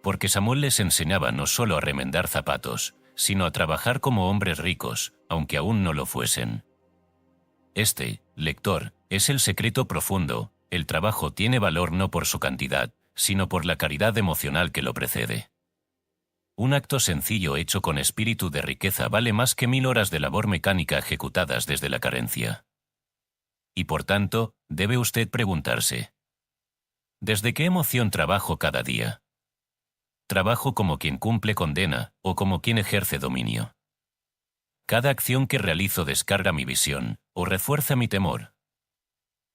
Porque Samuel les enseñaba no solo a remendar zapatos, sino a trabajar como hombres ricos, aunque aún no lo fuesen. Este, lector, es el secreto profundo: el trabajo tiene valor no por su cantidad, sino por la caridad emocional que lo precede. Un acto sencillo hecho con espíritu de riqueza vale más que 1000 horas de labor mecánica ejecutadas desde la carencia. Y por tanto, debe usted preguntarse: ¿desde qué emoción trabajo cada día? ¿Trabajo como quien cumple condena o como quien ejerce dominio? ¿Cada acción que realizo descarga mi visión o refuerza mi temor?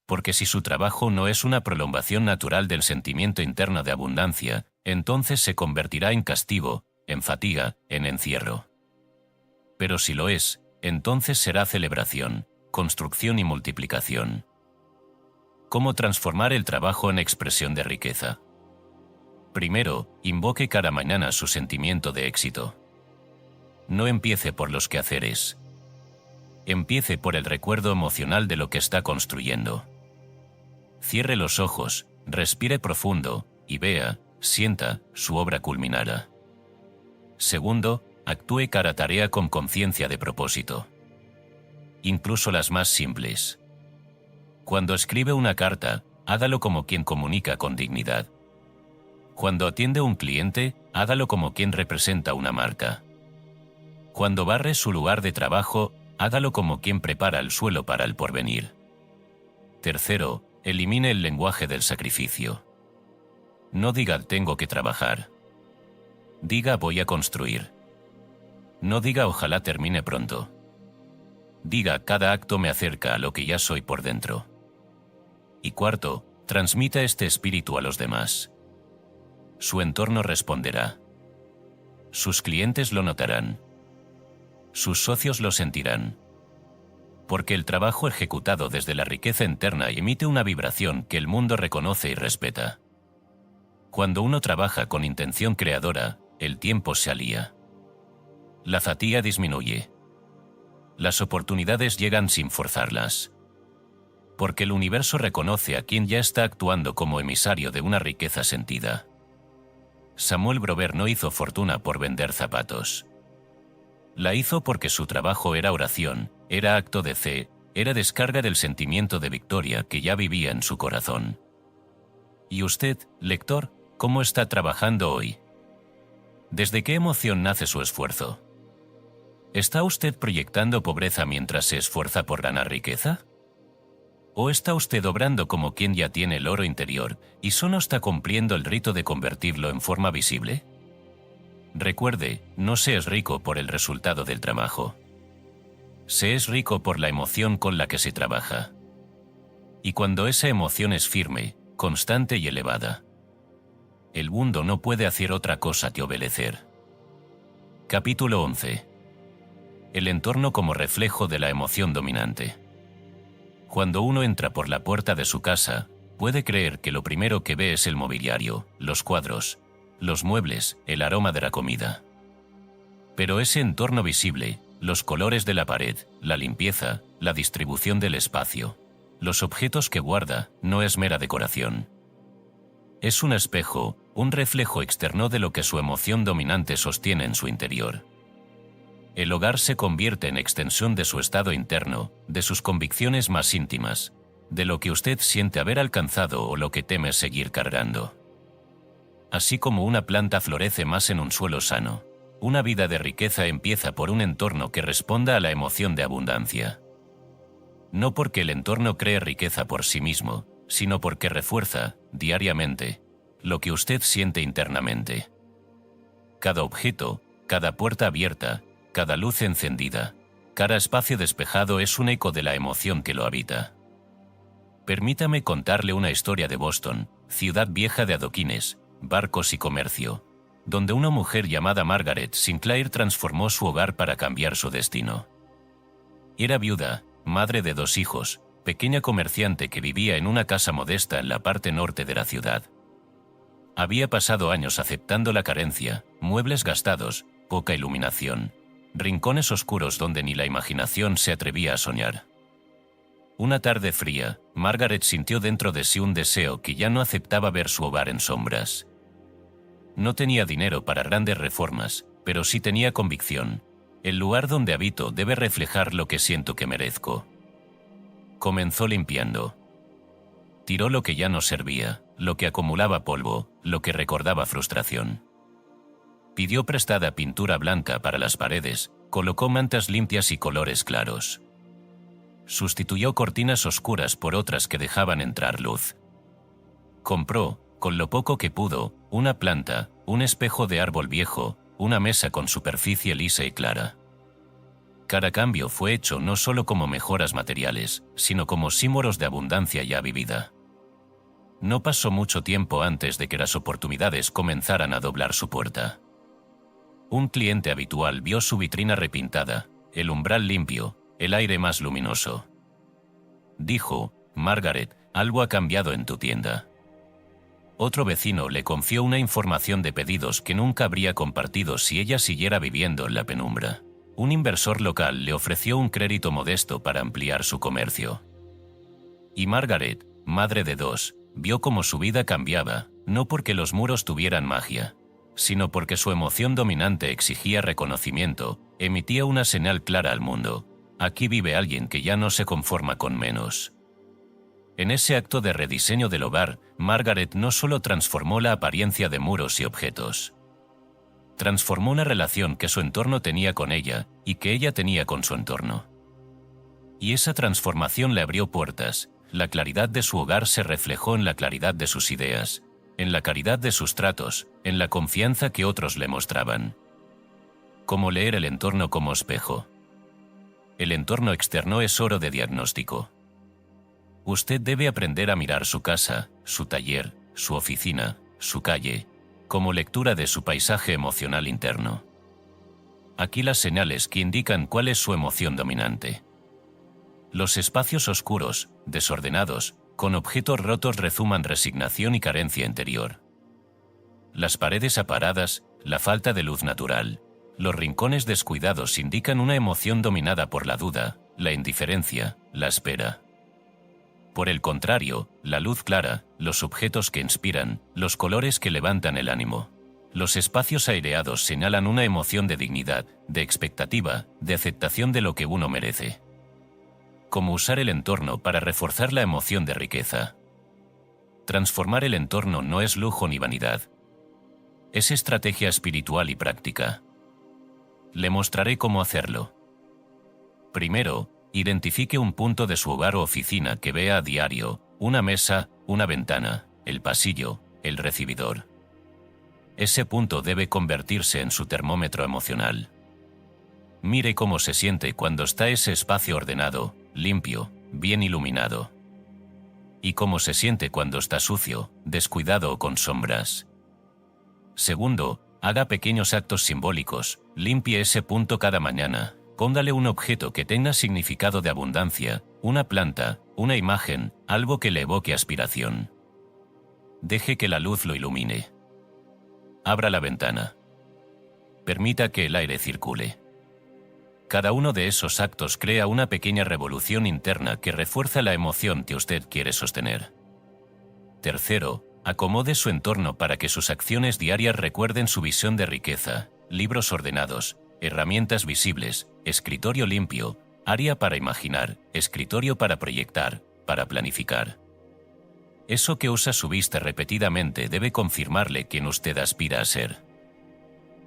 Porque si su trabajo no es una prolongación natural del sentimiento interno de abundancia, entonces se convertirá en castigo, en fatiga, en encierro. Pero si lo es, entonces será celebración, construcción y multiplicación. ¿Cómo transformar el trabajo en expresión de riqueza? Primero, invoque cada mañana su sentimiento de éxito. No empiece por los quehaceres. Empiece por el recuerdo emocional de lo que está construyendo. Cierre los ojos, respire profundo, y vea, sienta, su obra culminará. Segundo, actúe cada tarea con conciencia de propósito. incluso las más simples. Cuando escribe una carta, hágalo como quien comunica con dignidad. Cuando atiende a un cliente, hágalo como quien representa una marca. Cuando barre su lugar de trabajo, hágalo como quien prepara el suelo para el porvenir. Tercero, elimine el lenguaje del sacrificio. No diga tengo que trabajar. Diga voy a construir. No diga ojalá termine pronto. Diga cada acto me acerca a lo que ya soy por dentro. Y cuarto, transmita este espíritu a los demás. Su entorno responderá. Sus clientes lo notarán. Sus socios lo sentirán. Porque el trabajo ejecutado desde la riqueza interna emite una vibración que el mundo reconoce y respeta. Cuando uno trabaja con intención creadora, el tiempo se alía. La fatiga disminuye. Las oportunidades llegan sin forzarlas. Porque el universo reconoce a quien ya está actuando como emisario de una riqueza sentida. Samuel Brover no hizo fortuna por vender zapatos. La hizo porque su trabajo era oración, era acto de fe, era descarga del sentimiento de victoria que ya vivía en su corazón. ¿Y usted, lector, cómo está trabajando hoy? ¿Desde qué emoción nace su esfuerzo? ¿Está usted proyectando pobreza mientras se esfuerza por ganar riqueza? ¿O está usted obrando como quien ya tiene el oro interior y solo está cumpliendo el rito de convertirlo en forma visible? Recuerde, no se es rico por el resultado del trabajo. Se es rico por la emoción con la que se trabaja. Y cuando esa emoción es firme, constante y elevada, el mundo no puede hacer otra cosa que obedecer. Capítulo 11. El entorno como reflejo de la emoción dominante. Cuando uno entra por la puerta de su casa, puede creer que lo primero que ve es el mobiliario, los cuadros, los muebles, el aroma de la comida. Pero ese entorno visible, los colores de la pared, la limpieza, la distribución del espacio, los objetos que guarda, no es mera decoración. Es un espejo, un reflejo externo de lo que su emoción dominante sostiene en su interior. El hogar se convierte en extensión de su estado interno, de sus convicciones más íntimas, de lo que usted siente haber alcanzado o lo que teme seguir cargando. Así como una planta florece más en un suelo sano, una vida de riqueza empieza por un entorno que responda a la emoción de abundancia. No porque el entorno cree riqueza por sí mismo, sino porque refuerza, diariamente, lo que usted siente internamente. Cada objeto, cada puerta abierta, cada luz encendida, cada espacio despejado es un eco de la emoción que lo habita. Permítame contarle una historia de Boston, ciudad vieja de adoquines, barcos y comercio, donde una mujer llamada Margaret Sinclair transformó su hogar para cambiar su destino. Era viuda, madre de 2 hijos, pequeña comerciante que vivía en una casa modesta en la parte norte de la ciudad. Había pasado años aceptando la carencia, muebles gastados, poca iluminación, rincones oscuros donde ni la imaginación se atrevía a soñar. Una tarde fría, Margaret sintió dentro de sí un deseo que ya no aceptaba ver su hogar en sombras. No tenía dinero para grandes reformas, pero sí tenía convicción. El lugar donde habito debe reflejar lo que siento que merezco. Comenzó limpiando. Tiró lo que ya no servía, lo que acumulaba polvo, lo que recordaba frustración. Pidió prestada pintura blanca para las paredes, colocó mantas limpias y colores claros. Sustituyó cortinas oscuras por otras que dejaban entrar luz. Compró, con lo poco que pudo, una planta, un espejo de árbol viejo, una mesa con superficie lisa y clara. Cada cambio fue hecho no solo como mejoras materiales, sino como símbolos de abundancia ya vivida. No pasó mucho tiempo antes de que las oportunidades comenzaran a doblar su puerta. Un cliente habitual vio su vitrina repintada, el umbral limpio, el aire más luminoso. Dijo: «Margaret, algo ha cambiado en tu tienda». Otro vecino le confió una información de pedidos que nunca habría compartido si ella siguiera viviendo en la penumbra. Un inversor local le ofreció un crédito modesto para ampliar su comercio. Y Margaret, madre de 2, vio cómo su vida cambiaba, no porque los muros tuvieran magia, sino porque su emoción dominante exigía reconocimiento, emitía una señal clara al mundo: Aquí vive alguien que ya no se conforma con menos. En ese acto de rediseño del hogar, Margaret no solo transformó la apariencia de muros y objetos. Transformó la relación que su entorno tenía con ella y que ella tenía con su entorno. Y esa transformación le abrió puertas. La claridad de su hogar se reflejó en la claridad de sus ideas, en la claridad de sus tratos, en la confianza que otros le mostraban. Como leer el entorno como espejo. El entorno externo es oro de diagnóstico. Usted debe aprender a mirar su casa, su taller, su oficina, su calle, como lectura de su paisaje emocional interno. Aquí las señales que indican cuál es su emoción dominante. Los espacios oscuros, desordenados, con objetos rotos rezuman resignación y carencia interior. Las paredes aparadas, la falta de luz natural, los rincones descuidados indican una emoción dominada por la duda, la indiferencia, la espera. Por el contrario, la luz clara, los objetos que inspiran, los colores que levantan el ánimo. Los espacios aireados señalan una emoción de dignidad, de expectativa, de aceptación de lo que uno merece. Cómo usar el entorno para reforzar la emoción de riqueza. Transformar el entorno no es lujo ni vanidad. Es estrategia espiritual y práctica. Le mostraré cómo hacerlo. Primero, identifique un punto de su hogar o oficina que vea a diario, una mesa, una ventana, el pasillo, el recibidor. Ese punto debe convertirse en su termómetro emocional. Mire cómo se siente cuando está ese espacio ordenado, limpio, bien iluminado. Y cómo se siente cuando está sucio, descuidado o con sombras. Segundo, haga pequeños actos simbólicos, limpie ese punto cada mañana, póngale un objeto que tenga significado de abundancia, una planta, una imagen, algo que le evoque aspiración. Deje que la luz lo ilumine. Abra la ventana. Permita que el aire circule. Cada uno de esos actos crea una pequeña revolución interna que refuerza la emoción que usted quiere sostener. Tercero, acomode su entorno para que sus acciones diarias recuerden su visión de riqueza, libros ordenados, herramientas visibles, escritorio limpio, área para imaginar, escritorio para proyectar, para planificar. Eso que usa su vista repetidamente debe confirmarle quién usted aspira a ser.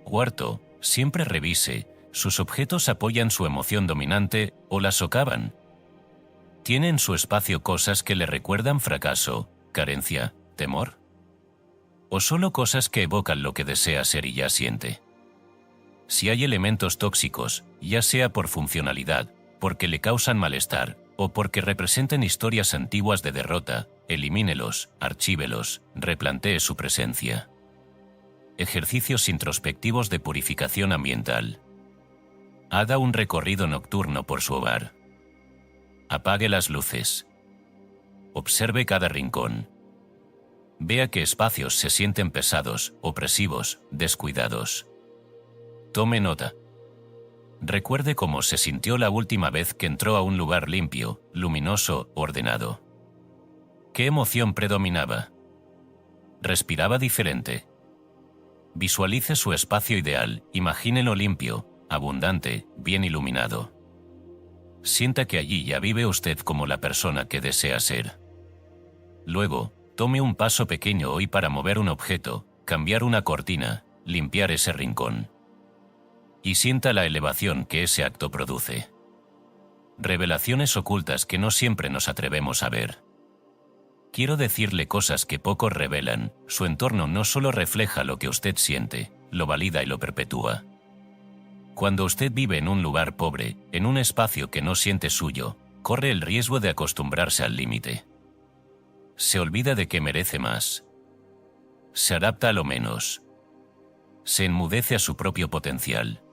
Cuarto, siempre revise, ¿sus objetos apoyan su emoción dominante o la socavan? ¿Tiene en su espacio cosas que le recuerdan fracaso, carencia, temor? ¿O solo cosas que evocan lo que desea ser y ya siente? Si hay elementos tóxicos, ya sea por funcionalidad, porque le causan malestar, o porque representen historias antiguas de derrota, elimínelos, archívelos, replantee su presencia. Ejercicios introspectivos de purificación ambiental. Haga un recorrido nocturno por su hogar. Apague las luces. Observe cada rincón. Vea qué espacios se sienten pesados, opresivos, descuidados. Tome nota. Recuerde cómo se sintió la última vez que entró a un lugar limpio, luminoso, ordenado. ¿Qué emoción predominaba? ¿Respiraba diferente? Visualice su espacio ideal, imagínelo limpio, abundante, bien iluminado. Sienta que allí ya vive usted como la persona que desea ser. Luego, tome un paso pequeño hoy para mover un objeto, cambiar una cortina, limpiar ese rincón. Y sienta la elevación que ese acto produce. Revelaciones ocultas que no siempre nos atrevemos a ver. Quiero decirle cosas que pocos revelan, su entorno no solo refleja lo que usted siente, lo valida y lo perpetúa. Cuando usted vive en un lugar pobre, en un espacio que no siente suyo, corre el riesgo de acostumbrarse al límite. Se olvida de que merece más. Se adapta a lo menos. Se enmudece a su propio potencial.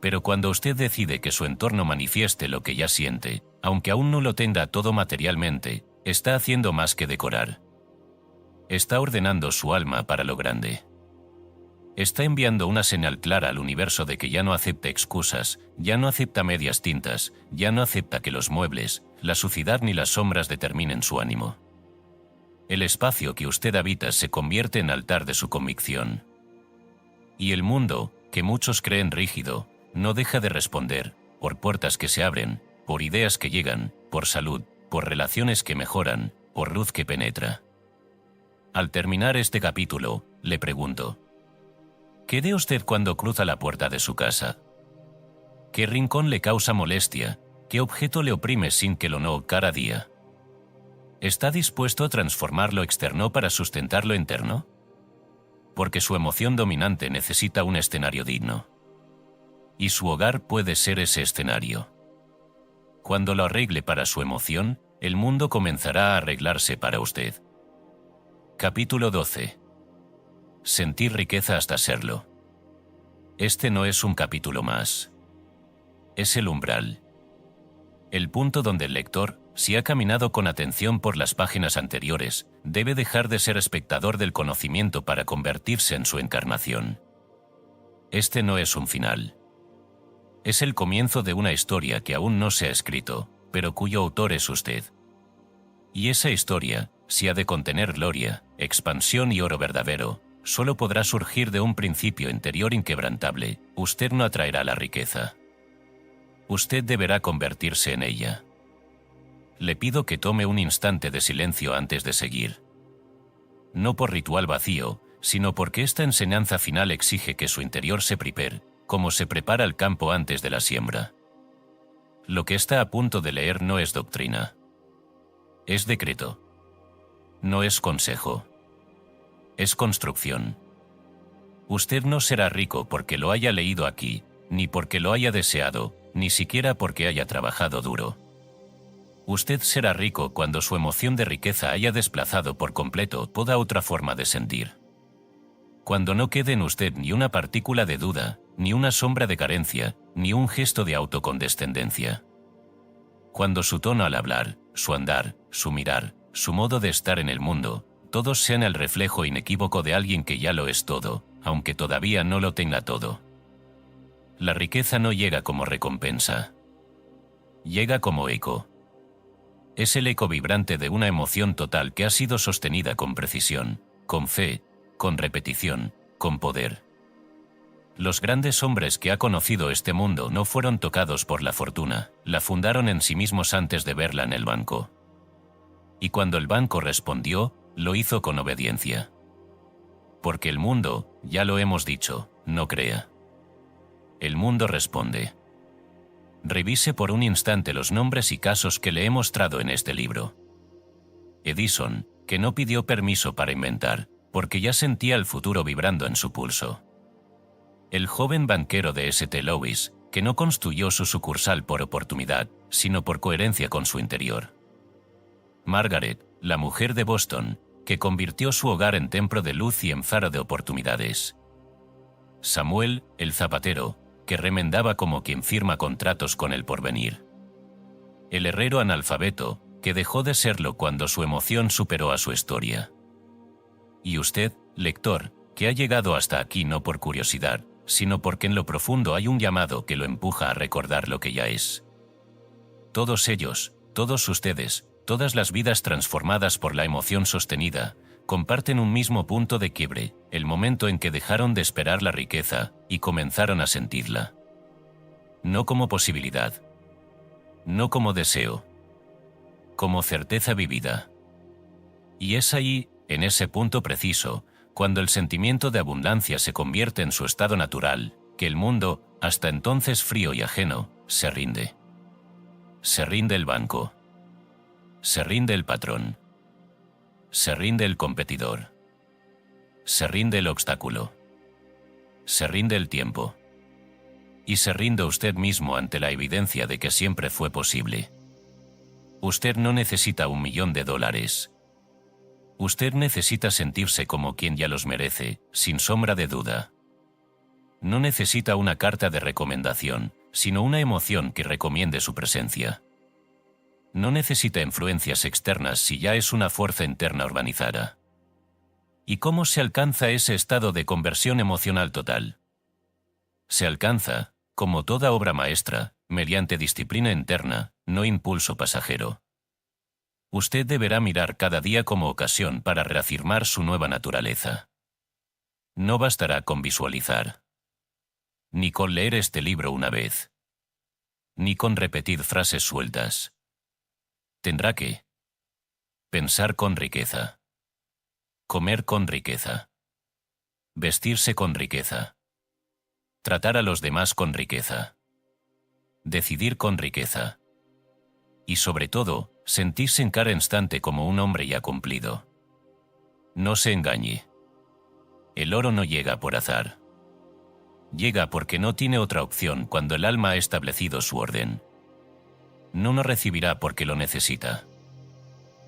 Pero cuando usted decide que su entorno manifieste lo que ya siente, aunque aún no lo tenga todo materialmente, está haciendo más que decorar. Está ordenando su alma para lo grande. Está enviando una señal clara al universo de que ya no acepta excusas, ya no acepta medias tintas, ya no acepta que los muebles, la suciedad ni las sombras determinen su ánimo. El espacio que usted habita se convierte en altar de su convicción. Y el mundo, que muchos creen rígido, no deja de responder, por puertas que se abren, por ideas que llegan, por salud, por relaciones que mejoran, por luz que penetra. Al terminar este capítulo, le pregunto: ¿qué de usted cuando cruza la puerta de su casa? ¿Qué rincón le causa molestia? ¿Qué objeto le oprime sin que lo note cada día? ¿Está dispuesto a transformar lo externo para sustentar lo interno? Porque su emoción dominante necesita un escenario digno. Y su hogar puede ser ese escenario. Cuando lo arregle para su emoción, el mundo comenzará a arreglarse para usted. Capítulo 12. Sentir riqueza hasta serlo. Este no es un capítulo más. Es el umbral. El punto donde el lector, si ha caminado con atención por las páginas anteriores, debe dejar de ser espectador del conocimiento para convertirse en su encarnación. Este no es un final. Es el comienzo de una historia que aún no se ha escrito, pero cuyo autor es usted. Y esa historia, si ha de contener gloria, expansión y oro verdadero, solo podrá surgir de un principio interior inquebrantable. Usted no atraerá la riqueza. Usted deberá convertirse en ella. Le pido que tome un instante de silencio antes de seguir. No por ritual vacío, sino porque esta enseñanza final exige que su interior se prepare, como se prepara el campo antes de la siembra. Lo que está a punto de leer no es doctrina. Es decreto. No es consejo. Es construcción. Usted no será rico porque lo haya leído aquí, ni porque lo haya deseado, ni siquiera porque haya trabajado duro. Usted será rico cuando su emoción de riqueza haya desplazado por completo toda otra forma de sentir. Cuando no quede en usted ni una partícula de duda, ni una sombra de carencia, ni un gesto de autocondescendencia. Cuando su tono al hablar, su andar, su mirar, su modo de estar en el mundo, todos sean el reflejo inequívoco de alguien que ya lo es todo, aunque todavía no lo tenga todo. La riqueza no llega como recompensa. Llega como eco. Es el eco vibrante de una emoción total que ha sido sostenida con precisión, con fe, con repetición, con poder. Los grandes hombres que ha conocido este mundo no fueron tocados por la fortuna, la fundaron en sí mismos antes de verla en el banco. Y cuando el banco respondió, lo hizo con obediencia. Porque el mundo, ya lo hemos dicho, no crea. El mundo responde. Revise por un instante los nombres y casos que le he mostrado en este libro. Edison, que no pidió permiso para inventar, porque ya sentía el futuro vibrando en su pulso. El joven banquero de St. Louis, que no construyó su sucursal por oportunidad, sino por coherencia con su interior. Margaret, la mujer de Boston, que convirtió su hogar en templo de luz y en faro de oportunidades. Samuel, el zapatero, que remendaba como quien firma contratos con el porvenir. El herrero analfabeto, que dejó de serlo cuando su emoción superó a su historia. Y usted, lector, que ha llegado hasta aquí no por curiosidad, sino porque en lo profundo hay un llamado que lo empuja a recordar lo que ya es. Todos ellos, todos ustedes, todas las vidas transformadas por la emoción sostenida, comparten un mismo punto de quiebre, el momento en que dejaron de esperar la riqueza y comenzaron a sentirla. No como posibilidad. No como deseo. Como certeza vivida. Y es ahí, en ese punto preciso, cuando el sentimiento de abundancia se convierte en su estado natural, que el mundo, hasta entonces frío y ajeno, se rinde. Se rinde el banco. Se rinde el patrón. Se rinde el competidor. Se rinde el obstáculo. Se rinde el tiempo. Y se rinde usted mismo ante la evidencia de que siempre fue posible. Usted no necesita $1.000.000. Usted necesita sentirse como quien ya los merece, sin sombra de duda. No necesita una carta de recomendación, sino una emoción que recomiende su presencia. No necesita influencias externas si ya es una fuerza interna urbanizada. ¿Y cómo se alcanza ese estado de conversión emocional total? Se alcanza, como toda obra maestra, mediante disciplina interna, no impulso pasajero. Usted deberá mirar cada día como ocasión para reafirmar su nueva naturaleza. No bastará con visualizar. Ni con leer este libro una vez. ni con repetir frases sueltas. Tendrá que pensar con riqueza, comer con riqueza, vestirse con riqueza, tratar a los demás con riqueza, decidir con riqueza y, sobre todo, sentirse en cada instante como un hombre ya cumplido. No se engañe. El oro no llega por azar. Llega porque no tiene otra opción cuando el alma ha establecido su orden. No lo recibirá porque lo necesita,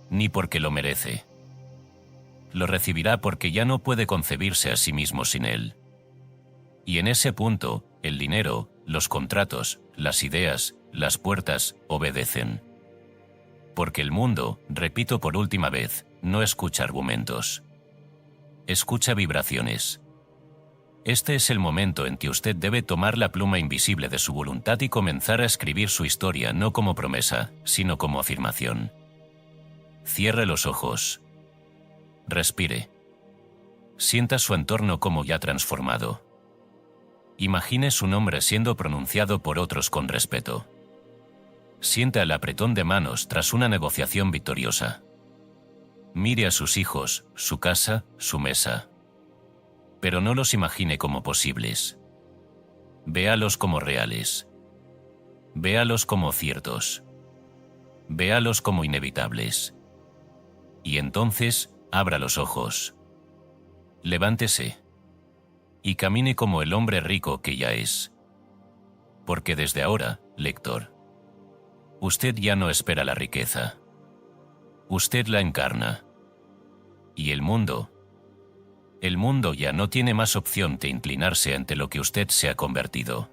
ni porque lo merece. Lo recibirá porque ya no puede concebirse a sí mismo sin él. Y en ese punto, el dinero, los contratos, las ideas, las puertas, obedecen. Porque el mundo, repito por última vez, no escucha argumentos. Escucha vibraciones. Este es el momento en que usted debe tomar la pluma invisible de su voluntad y comenzar a escribir su historia no como promesa, sino como afirmación. Cierre los ojos. Respire. Sienta su entorno como ya transformado. Imagine su nombre siendo pronunciado por otros con respeto. Sienta el apretón de manos tras una negociación victoriosa. Mire a sus hijos, su casa, su mesa. Pero no los imagine como posibles. Véalos como reales. Véalos como ciertos. Véalos como inevitables. Y entonces, abra los ojos. Levántese. Y camine como el hombre rico que ya es. Porque desde ahora, lector, usted ya no espera la riqueza. Usted la encarna. Y el mundo ya no tiene más opción que inclinarse ante lo que usted se ha convertido.